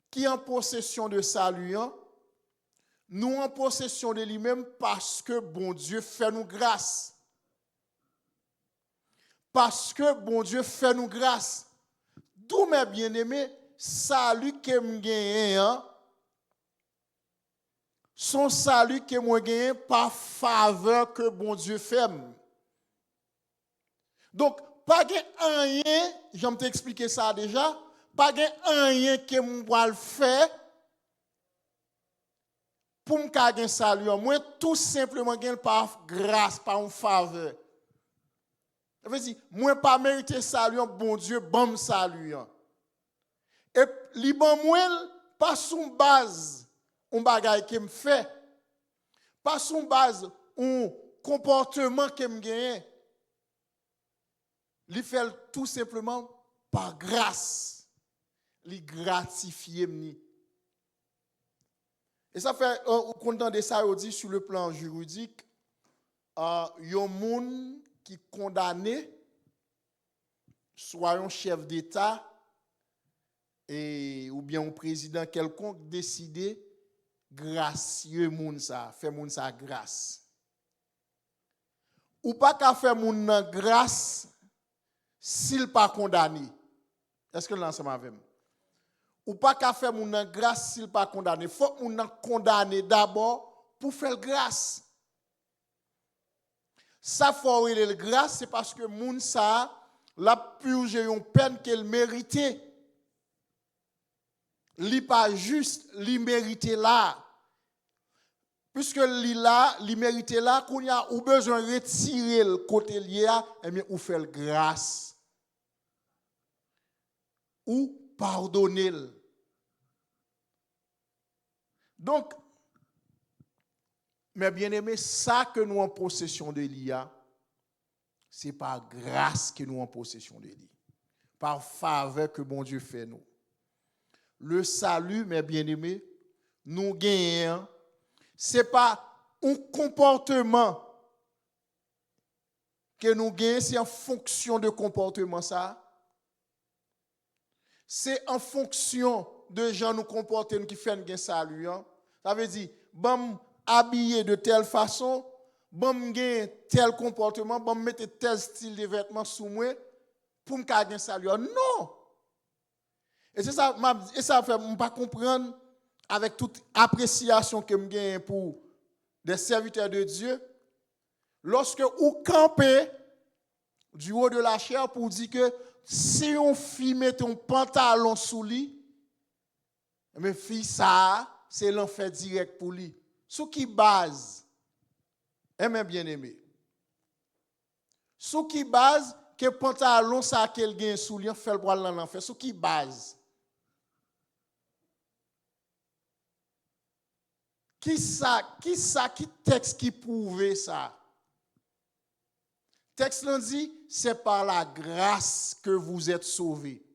qui est en possession de salut, nous en possession de lui-même parce que bon Dieu fait nous grâce. Parce que bon Dieu fait nous grâce. D'où mes bien-aimés, salut que me gagne, son salut que moi gagne par faveur que bon Dieu fait. Donc, pas rien, j'aime t'expliquer ça déjà, pas rien que moi le faire pour me gagner salut. Moi, tout simplement gagne par grâce, par une faveur. Ça veut dire, moi pas mériter salut, bon Dieu, bon salut. Et liban moi pas sur base un bagage que me fait, pas sur base un comportement que me gagne. Il fait tout simplement par grâce. Il gratifie me. Et ça fait content de ça on dit sur le plan juridique, yon moun qui condamné soit un chef d'État et ou bien un président quelconque décidé gracieux moun ça, fait moun ça grâce. Ou pas qu'à faire moun nan grâce s'il pas condamné. Est-ce que l'ensemble avec moi? Ou pas qu'à faire moun nan grâce s'il pas condamné. Faut moun nan condamné d'abord pour faire grâce. Ça faut le grâce c'est parce que moun ça l'a purgé une peine qu'elle méritait. Li pas juste, li mérité là. Puisque li là, li mérité là, qu'on y a ou besoin retirer le côté lié, et bien ou faire grâce. Ou pardonner. Donc, mes bien-aimés, ça que nous en possession de l'IA, c'est par grâce que nous en possession de l'IA. Par faveur que bon Dieu fait nous. Le salut, mes bien-aimés, nous gagnons. Ce n'est pas un comportement que nous gagnons, c'est en fonction de comportement ça. C'est en fonction de gens nous comporter qui fait un salut. Ça veut dire, bon habillé de telle façon, bon gagne tel comportement, bon mettre tel style de vêtements sous moi pour me gagner salut. Non. Et c'est ça, et ça fait pas comprendre avec toute appréciation que me gagne pour des serviteurs de Dieu. Lorsque vous campez du haut de la chair pour dire que si on fille met ton pantalon sous lui, mais fille ça, c'est l'enfer direct pour lui. Sous qui base? Mes bien-aimés. Sous qui base que pantalon ça qu'elle gagne sous lui, fait le bras dans l'enfer. Sous qui base? Qui texte qui prouve ça? Texte l'on dit, c'est par la grâce que vous êtes sauvés.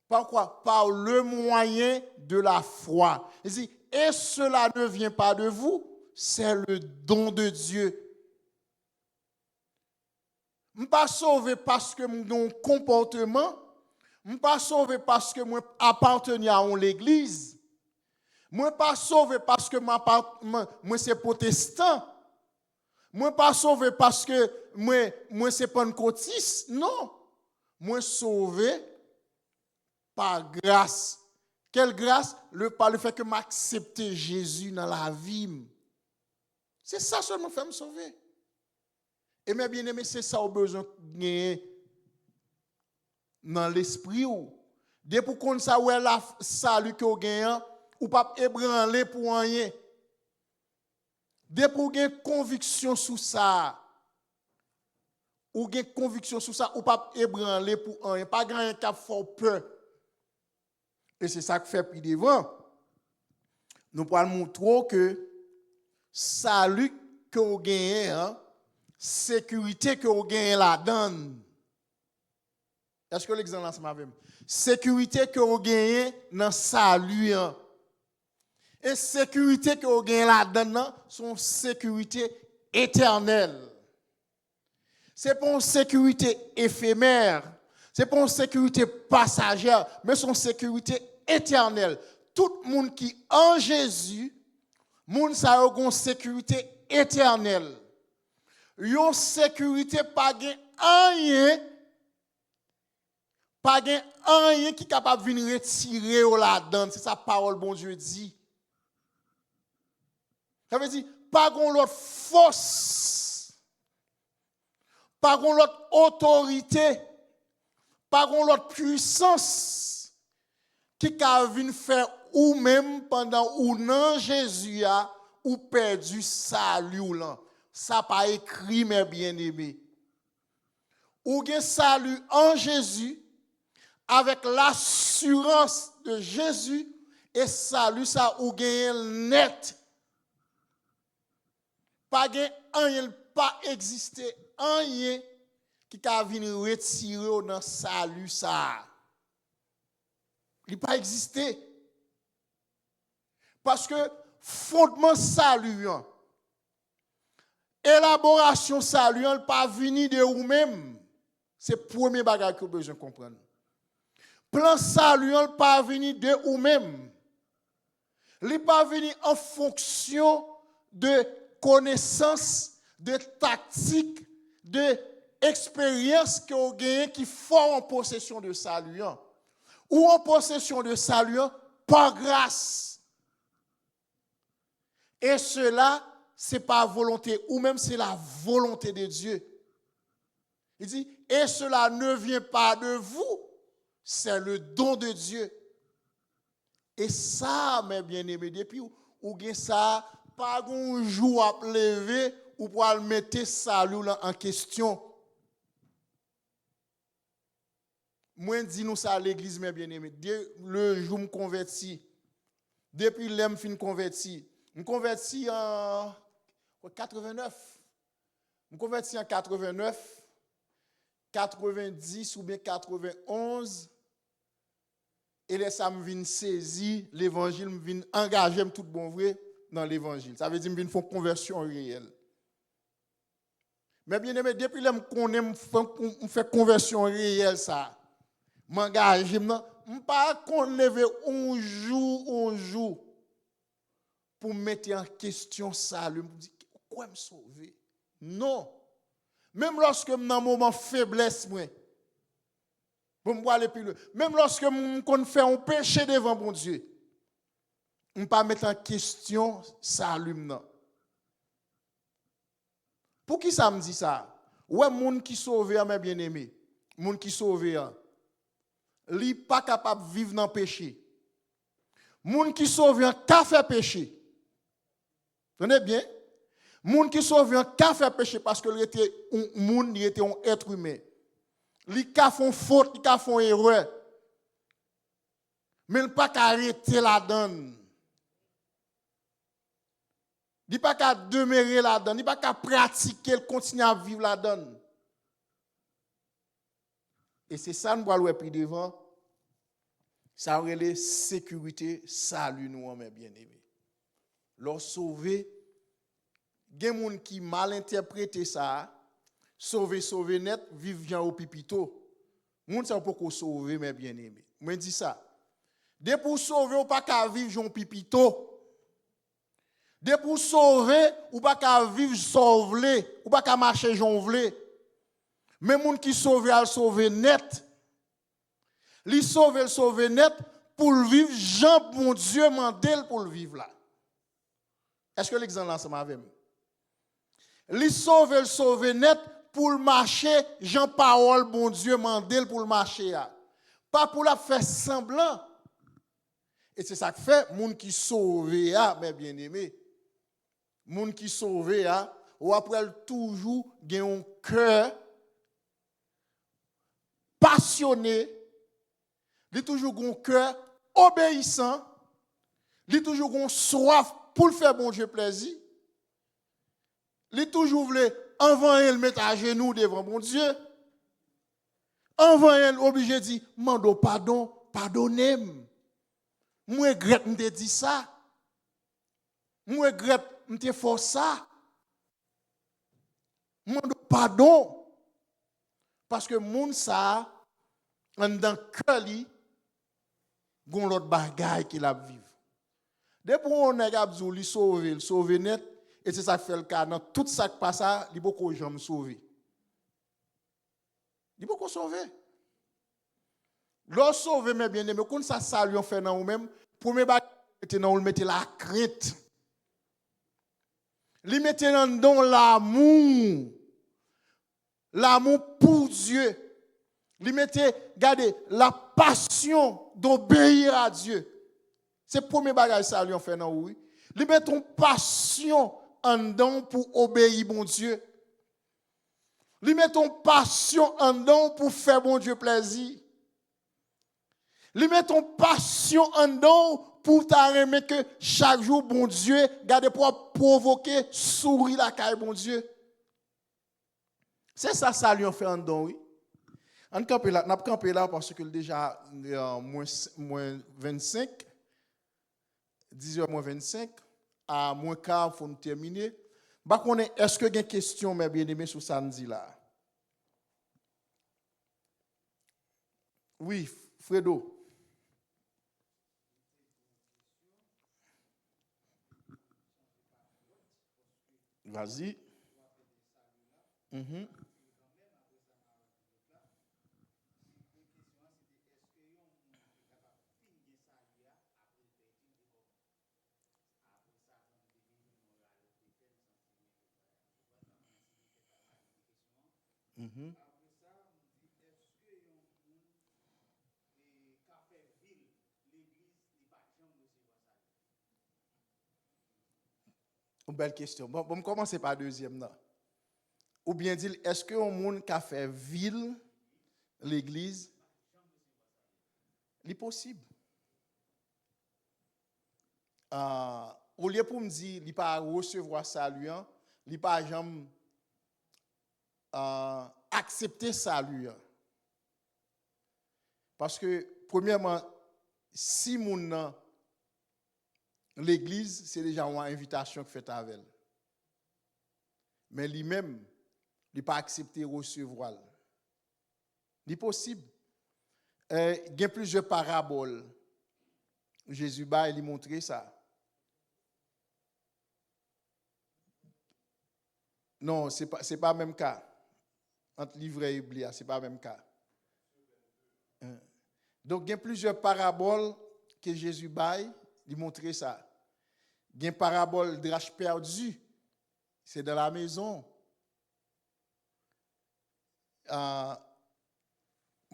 Par quoi? Par le moyen de la foi. Il dit, et cela ne vient pas de vous, c'est le don de Dieu. Je ne suis pas sauvé parce que mon comportement, je ne suis pas sauvé parce que moi appartenais à l'église. Je ne suis pas sauvé parce que moi c'est protestant. Je ne suis pas sauvé parce que moi c'est pentecôtiste. Non. Moi sauvé par grâce. Quelle grâce? Par le fait que m'accepte Jésus dans la vie. C'est ça seulement fait me sauver. Et mes bien-aimés, c'est ça au besoin de gagner dans l'esprit. Dès pour qu'on ça ouais la salut que vous gagnez, ou pas ébranler pour rien. Dès pour gagner conviction sur ça, ou gagner conviction sur ça, ou pas ébranler pour rien, pas grand qui a fort peur. Et c'est ça que fait plus devant. Nous pourrons montrer que salut que vous gagnez, sécurité que vous gagnez là-dedans. Est-ce que l'exemple là, c'est ma même? Sécurité que vous gagnez dans salut. Et sécurité que vous gagnez là-dedans, sont sécurité éternelle. C'est pas une sécurité éphémère, c'est pas une sécurité passagère, mais c'est une sécurité éternelle. Tout le monde qui en Jésus, monde ça a une sécurité éternelle. Une sécurité pas gain rien, pas gain rien qui est capable de venir retirer là-dedans. C'est ça parole bon Dieu dit. Ça veut dire pas gon l'autre force, pas gon l'autre autorité, pas gon l'autre puissance qui a venir faire ou même pendant ou non Jésus a ou perdu salut là. Ça pas écrit mes bien-aimés. Ou gen salut en Jésus avec l'assurance de Jésus et salut ça ou gen net. Pas gen rien pas exister rien qui ka venir retirer dans salut ça. Il pas exister. Parce que fondement salut élaboration salut pas venir de vous-même. C'est le premier bagage que vous avez besoin de comprendre. Plan salut pas venir de vous-même. Il pas venir en fonction de connaissances, de tactiques, de expériences que vous gagnez qui font en possession de salut. Ou en possession de salut par grâce. Et cela, ce n'est pas volonté, ou même c'est la volonté de Dieu. Il dit, et cela ne vient pas de vous, c'est le don de Dieu. Et ça, mes bien-aimés, depuis où vous ça, pas un jour à lever ou pour mettre salut en question. Moi, dis nous ça à l'église, mes bien-aimés. Le jour où je me convertis, depuis que je me fin converti, je me convertis en 89. Je me convertis en 89, 90 ou bien 91. Et là, ça me vient saisir l'évangile, me vient engager tout bon vrai dans l'évangile. Ça veut dire que je viens faire une conversion réelle. Mais bien aimé, depuis que je fais conversion réelle, ça, m'engager, je ne pas qu'on lever un jour pour mettre en question ça, me dire pourquoi me sauver? Non. Même lorsque je suis dans un moment de faiblesse, pour me aller plus loin. Même lorsque je fais un péché devant mon Dieu, je ne pas mettre en question ça, non. Pour qui ça me dit ça? Ouais, moun qui sauve, mes bien-aimés, moun qui sauve, li pas capable de vivre dans le péché. Moun qui sauve, qu'a fait péché. Tenez bien? Moun qui sauve, qu'a fait péché parce que il était un être humain. Li ka font faute, li ka font erreur. Mais il pas qu'à arrêter la donne. Il pas qu'à demeurer la donne, il pas qu'à pratiquer, continuer à vivre la donne. Et c'est ça nous allons plus devant. Ça aurait les sécurité, salut nous mes bien-aimés. Leur sauver, il y a des gens qui mal interprété ça. Sauver net, vivre au pipito. Moun ça pas sauver mes bien-aimés. Moi dis ça. Dès pour sauver ou pas qu'à vivre au pipito. Dès pour sauver ou pas qu'à vivre sauver ou pas qu'à marcher jonvler. Mais moun qui sauve al sauver net. Li sauver net pour le vivre Jean bon Dieu mandel pour le vivre là. Est-ce que l'exemple là ça m'avait? Li sauver net pour le marcher, Jean-Parole, bon Dieu, mandel pour le marcher. Pas pour la faire semblant. Et c'est ça que fait, moun qui sauvé, mes bien-aimés. Moun qui sauvé, ou après toujours gen un cœur passionné, li toujours un cœur obéissant, li toujours un soif pour le faire bon Dieu plaisir. Li toujours voulait avant elle mettre à genoux devant mon Dieu. Avant elle obligé de dire mando pardon, pardonnez-moi. Moi regrette me dit ça. Moi regrette me fait ça. Mando pardon parce que moun ça en dans cœur li gon l'autre bagaille qu'il a vivre. Depuis on a gabzou li sauver net et c'est ça qui fait le cas dans tout ça qui passe ça, li beaucoup jamais sauver. Li beaucoup sauver. L'on sauver mes bien-aimés, quand ça salut on fait dans ou même premier bagaille dans ou mettre la crainte. Li mettez dans l'amour. L'amour pour Dieu. Li mettez, regardez, la passion d'obéir à Dieu. C'est le premier bagage ça lui on fait dans oui. Li mettez une passion en dedans pour obéir bon Dieu. Li mettez une passion en dedans pour faire bon Dieu plaisir. Li mettez une passion en dedans pour t'aimer que chaque jour bon Dieu garde pour provoquer sourire la caille bon Dieu. C'est ça lui on fait en dedans oui. On campe là, n'a campé là parce que déjà moins 25 10h moins 25 à moins quart faut nous terminer. Bah connait est-ce que il y a une question mes bien-aimés sur samedi là? Oui, Fredo. Vas-y. Mhm. Mhm. Une belle question. Bon, commencer par deuxième là. Ou bien dire, est-ce que un monde qui a fait ville, l'église, c'est possible? Au lieu pour me dire, il pas recevoir salut, il pas jamais accepter salut. Parce que, premièrement, si mon l'église, c'est déjà une invitation qui fait avec elle. Mais lui-même, il n'a pas accepté recevoir. C'est possible. Il y a plusieurs paraboles. Jésus va lui montrer ça. Non, ce n'est pas le même cas. Entre livret et Biblia, ce n'est pas le même cas. Donc, il y a plusieurs paraboles que Jésus baille, lui montrer ça. Il y a une parabole de rach perdu, c'est dans la maison.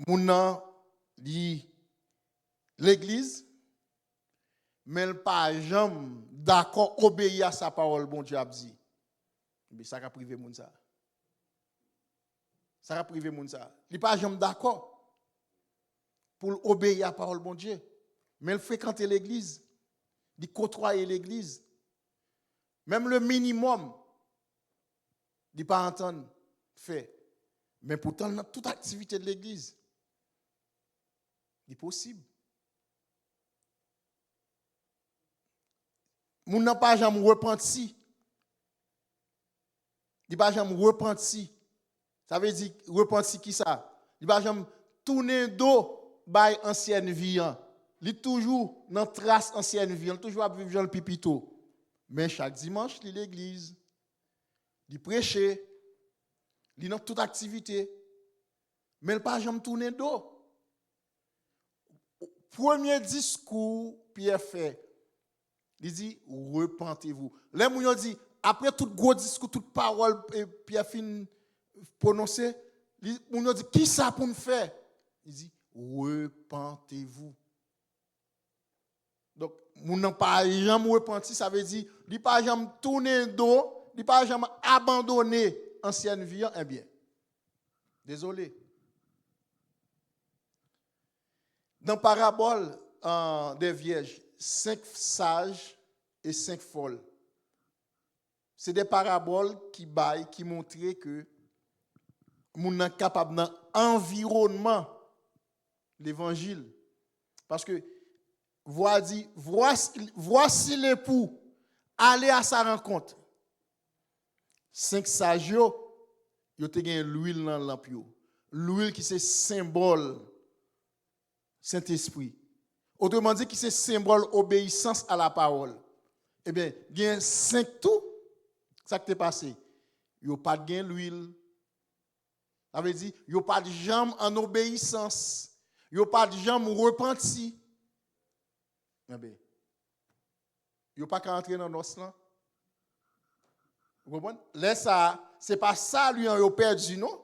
Mounan dit l'église, mais elle pas jamais d'accord obéir à sa parole, bon Dieu a dit. Mais ça a privé moun ça. Ça a privé moun ça. Il pas jamais d'accord pour obéir à la parole, bon Dieu. Mais elle fréquente l'église. Il côtoie l'église. Même le minimum, il pas entendre fait. Mais pourtant, dans toute activité de l'église, il est possible. Moun n'a pas jamais repenti. Il pas jamais repenti. Ça veut dire repenti qui ça? Il pas jamais tourner dos by ancienne vie. Il est toujours dans trace ancienne vie, il toujours à vivre dans le pipito. Mais chaque dimanche, il est l'église. Il prêche, il est dans toute activité. Mais il pas jamais tourner dos. Premier discours Pierre fait, il dit repentez-vous. Les gens dit après tout gros discours, toute parole Pierre fin prononcer, les gens dit qui ça pour me faire? Il dit repentez-vous. Donc, moun nan pas jamais repenti, ça veut dire, il pas jamais tourner dos, il pas jamais abandonner ancienne vie, eh bien. Désolé. Dans la parabole des vierges, 5 sages et 5 folles. C'est des paraboles qui montrent que moun est capable dans l'environnement l'évangile. Parce que voici l'époux, allez à sa rencontre. 5 sages, yo te gen l'huile dans lampe yo. L'huile qui c'est symbole Saint-Esprit. Autrement dit, qui c'est symbole obéissance à la parole. Eh bien, il y a 5 tout, ça qui t'est passé. Il n'y a pas de gain l'huile. Ça veut dire, il n'y a pas de jambe en obéissance. Il n'y a pas de jambe repenti. Eh bien, il n'y a pas qu'à entrer dans nos là. Vous comprenez? Là, ça, ce n'est pas ça, lui, il a perdu, non?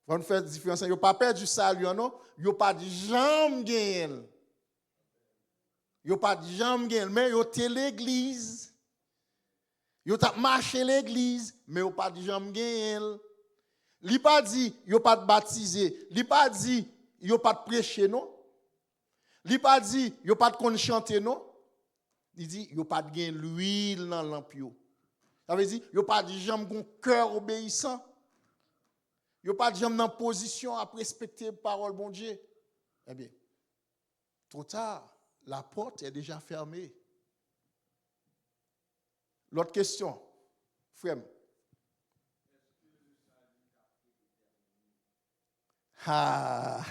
On fait différence. Il n'a pas perdu ça, lui, non? Il n'a pas de jambe gain. Il n'a pas de jambe gain, mais il a l'église. Il a marché l'église, mais il n'a pas de jambe gain. Il n'a pas dit, il n'a pas de baptisé. Il n'a pas dit, il n'a pas de prêcher, non? Il n'a pas dit, il n'a pas de chanter, non? Il dit, il n'a pas de gain l'huile dans l'ampio. Ça veut dire, il n'y a pas de jambe con cœur obéissant. Il n'y a pas de jambe dans position à respecter la parole bon Dieu. Eh bien, trop tard, la porte est déjà fermée. L'autre question, frère. Ah,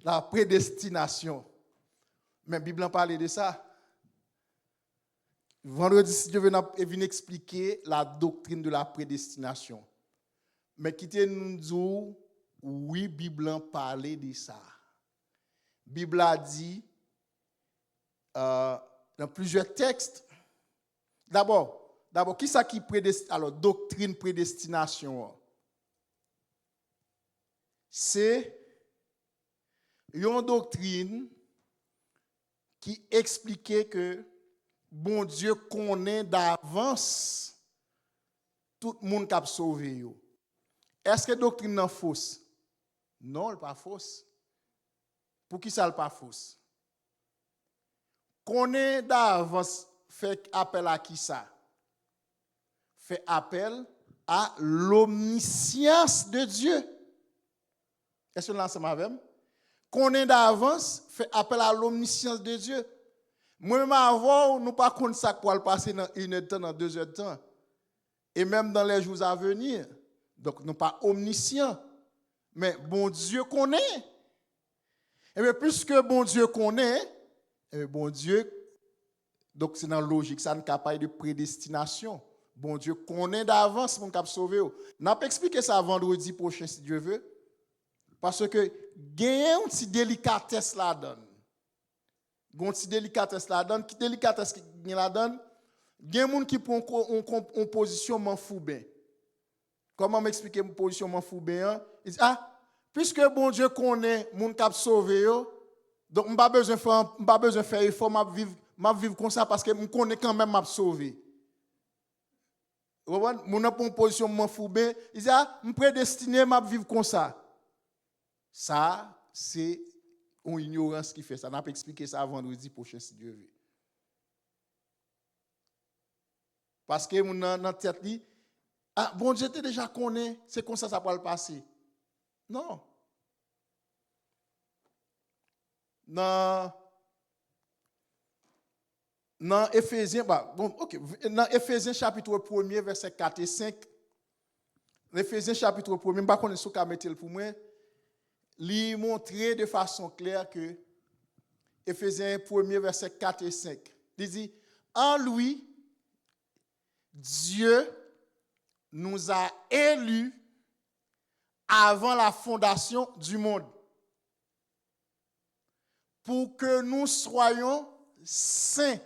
la prédestination. Mais la Bible en parle de ça. Vendredi, si Dieu vient expliquer la doctrine de la prédestination. Mais quittez nous dire, oui, la Bible en parle de ça. La Bible a dit, dans plusieurs textes, d'abord, qui ça qui prédestine? Alors, doctrine prédestination. C'est une doctrine qui expliquait que bon Dieu connaît d'avance tout le monde qui a sauvé. Est-ce que la doctrine est fausse? Non, elle n'est pas fausse. Pour qui ça n'est pas fausse? Connaît d'avance fait appel à qui ça? Fait appel à l'omniscience de Dieu. Est-ce que vous l'ensemble avec moi? Connaît d'avance fait appel à l'omniscience de Dieu. Moi-même avant, nous pas compte ça pour le passer dans 1 heure de temps, dans 2 heures de temps. Et même dans les jours à venir. Donc, nous pas omniscients. Mais bon Dieu connaît. Et bien, puisque bon Dieu connaît, et bien, bon Dieu, donc c'est dans la logique, ça n'est pas de prédestination. Bon Dieu connaît d'avance mon cap sauver. N'a pas expliqué ça vendredi prochain si Dieu veut. Parce que gagner une petite délicatesse là-dedans. Une petite délicatesse là-dedans. Qui délicatesse qui là-dedans? Il y a des gens qui prennent une position m'en fout bien. Comment m'expliquer une position m'en fout bien? Il dit, puisque bon Dieu connaît mon cap sauver, donc je n'ai pas besoin de faire effort, je vivre comme ça parce que je connais quand même m'a sauver. Mon a une position m'en fout bien. Il dit, je prédestiné à vivre comme ça. Ça, c'est une ignorance qui fait ça. On n'a pas expliqué ça vendredi prochain si Dieu veut. Parce que mon dans tête dit, bon Dieu te déjà connaît, c'est comme ça va le passer. Non. Dans Éphésiens, dans Éphésiens chapitre 1er, verset 4 et 5, Éphésiens chapitre 1er, je ne sais pas si vous mettez pour moi, lui montrer de façon claire que Éphésiens 1er, verset 4 et 5, il dit, en lui, Dieu nous a élus avant la fondation du monde pour que nous soyons saints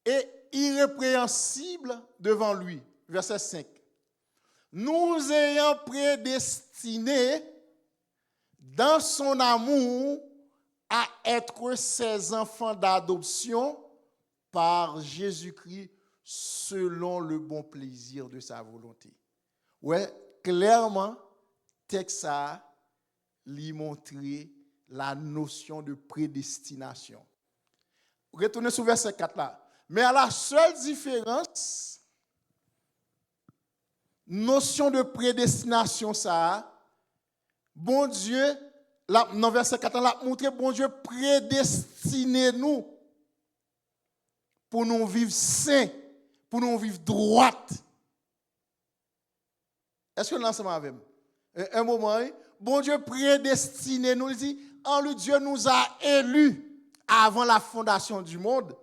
et irrépréhensibles devant lui. Verset 5. Nous ayant prédestinés dans son amour à être ses enfants d'adoption par Jésus-Christ selon le bon plaisir de sa volonté. Ouais, clairement, texte ça lui montrer la notion de prédestination. Retournez sur verset 4 là. Mais à la seule différence, notion de prédestination ça, bon Dieu, là, dans verset 4 là, montré bon Dieu prédestiné nous pour nous vivre saints, pour nous vivre droite. Est-ce que nous sommes avec nous? Un moment, bon Dieu prédestiné nous, il dit, en lui Dieu nous a élus avant la fondation du monde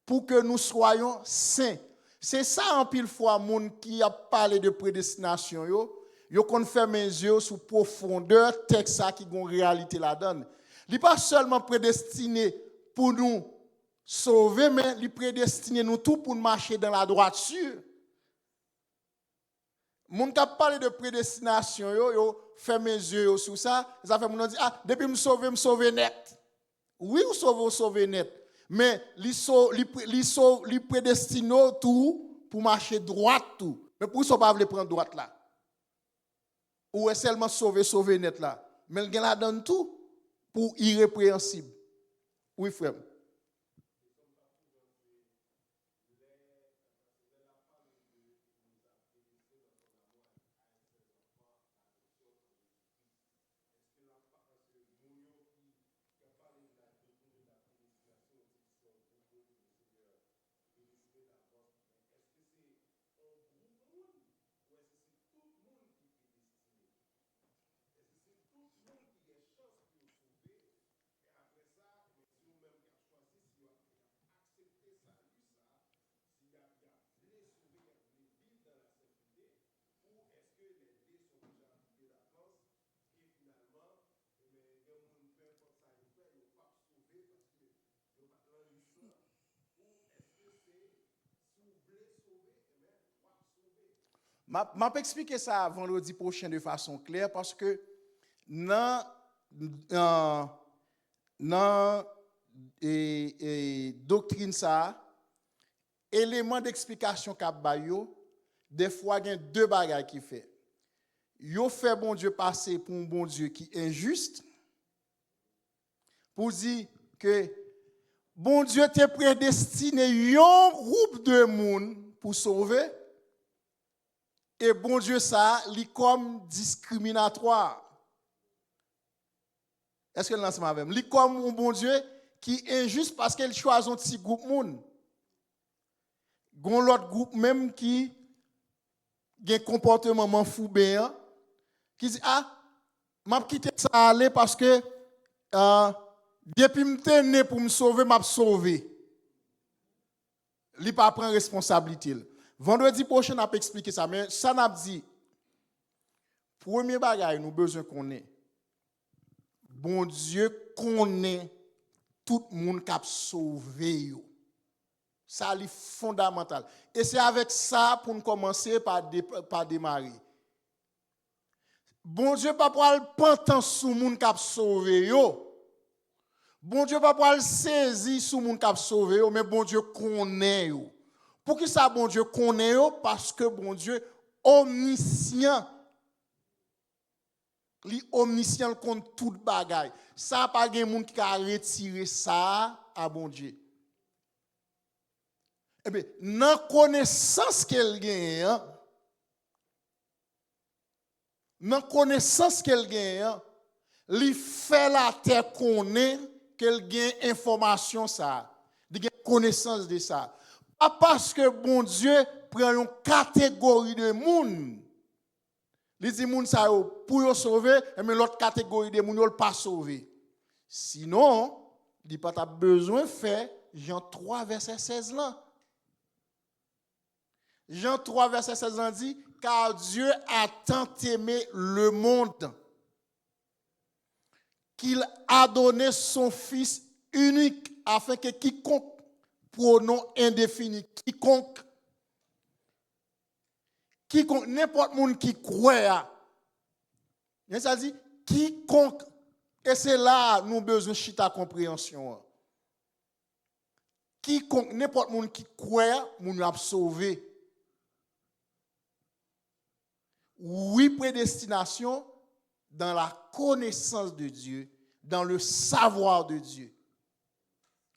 pour que nous soyons saints. C'est ça en pile fois monde qui a parlé de prédestination yo qu'on fait mes yeux sous profondeur texte ça qui gon réalité là-dedans. Il n'est pas seulement prédestiné pour nous sauver mais il prédestiné nous tout pour marcher dans la droiture. Moun qui a parlé de prédestination yo fait mes yeux sur ça, ça fait moun dit depuis me sauver net. Oui, ou sauver net. Mais li prédestine tout pour marcher droite tout. Mais pour ça pas veut prendre droite là. Ou est seulement sauver net là. Mais il gagne là donne tout pour irrépréhensible. Oui frère. Je vais expliquer ça vendredi prochain de façon claire parce que dans doctrine ça, élément d'explication qu'a bayo, des fois il y a deux bagages qui fait. Yo fait bon Dieu passer pour un bon Dieu qui est injuste pour dire que bon Dieu t'a prédestiné un groupe de monde pour sauver. Et bon Dieu, ça, il comme discriminatoire. Est-ce que l'ensemble avec moi? Il comme un bon Dieu qui est injuste parce qu'il choisit un petit groupe monde. Gon l'autre groupe même qui a un comportement fou bien, qui dit m'a quitté ça aller parce que depuis m'te né pour me sauver, m'a sauvé. Il pas prendre responsabilité. Vendredi prochain, on va expliquer ça. Mais ça n'a dit, premier bagage, nous avons besoin qu'on ait. Bon Dieu connaît tout le monde qui a sauvé. Ça, c'est fondamental. Et c'est avec ça pour nous commencer par démarrer. Bon Dieu, pas pour le pantan sous le monde qui a sauvé. Bon Dieu, pas pour le saisir sous le monde qui a sauvé. Mais bon Dieu connaît. Pour qui ça, bon Dieu connaît? Parce que bon Dieu omniscient. Li omniscient contre toute bagaille. Ça pas de monde qui a retiré ça à bon Dieu. Eh bien, dans connaissance qu'elle gagne, dans connaissance qu'elle gagne, li fait la terre connaît qu'elle gagne information ça, il gagne connaissance de ça. Pas parce que bon Dieu prend une catégorie de monde. Il dit moun ça pour yo sauver, mais l'autre catégorie de monde yo pas sauver. Sinon, il pas ta besoin faire Jean 3 verset 16 là. Jean 3 verset 16 là dit car Dieu a tant aimé le monde qu'il a donné son fils unique afin que quiconque pronom indéfini, quiconque, n'importe monde qui croit, ça dit, quiconque, et c'est là nous besoin de chita compréhension. Quiconque, n'importe monde qui croit, nous a sauvé. Oui, prédestination dans la connaissance de Dieu, dans le savoir de Dieu.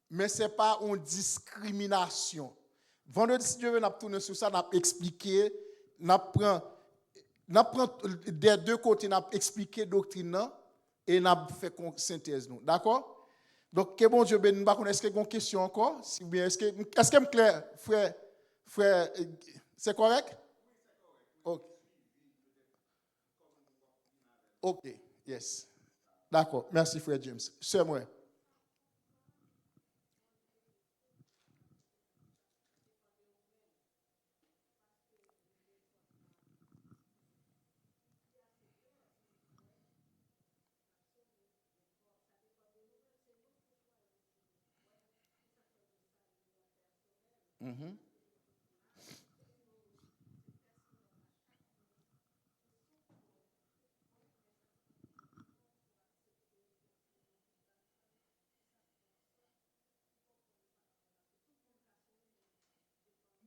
Mais ce n'est pas une discrimination. Vendredi, si Dieu veut, nous avons tourné sur ça, nous avons expliqué, nous avons des deux côtés, nous avons expliqué la doctrine et nous avons fait synthèse. D'accord? Donc, que bon Dieu bénisse. Est-ce qu'il y a une question encore? Est-ce que c'est clair, frère, c'est correct? Ok. Ok, yes. D'accord. Merci, frère James. C'est moi. Mhm.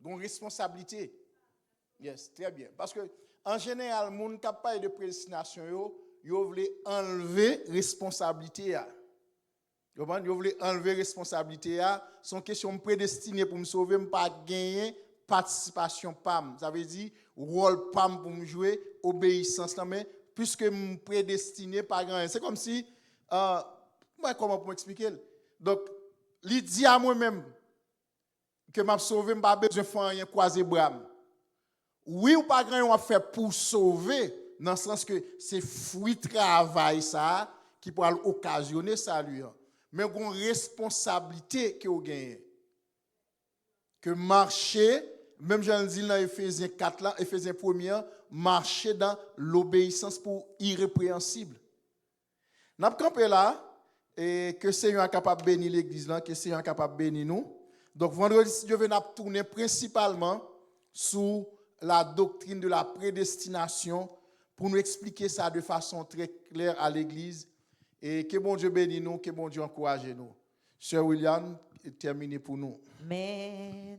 Donc, responsabilité. Yes, très bien. Parce que, en général, les gens qui parlent de prédestination, ils veulent enlever responsabilité. Ils veulent enlever responsabilité. Son question prédestinée pour me sauver, je ne pas gagner participation PAM. Ça veut dire, rôle PAM pour me jouer, obéissance. Mais puisque je suis prédestiné, pas grand. C'est comme si, comment pour m'expliquer? Donc, il dit à moi-même que je sauvé, je n'ai pas besoin de faire rien croiser bras. Oui ou pas grand on fait pour sauver, dans le sens que c'est fruit de travail ça qui peut occasionner ça lui. Mais une responsabilité que vous gagnez. Que marcher, même j'en dis dans Ephésiens 4 là, Ephésiens 1er, marcher dans l'obéissance pour irrépréhensible. N'a campé là et que Seigneur est capable de bénir l'église là, que Seigneur est capable de bénir nous. Donc vendredi si Dieu veut nous tourner principalement sous la doctrine de la prédestination pour nous expliquer ça de façon très claire à l'église et que bon Dieu bénisse nous, que bon Dieu encourage nous. Sœur William, terminé pour nous. Mais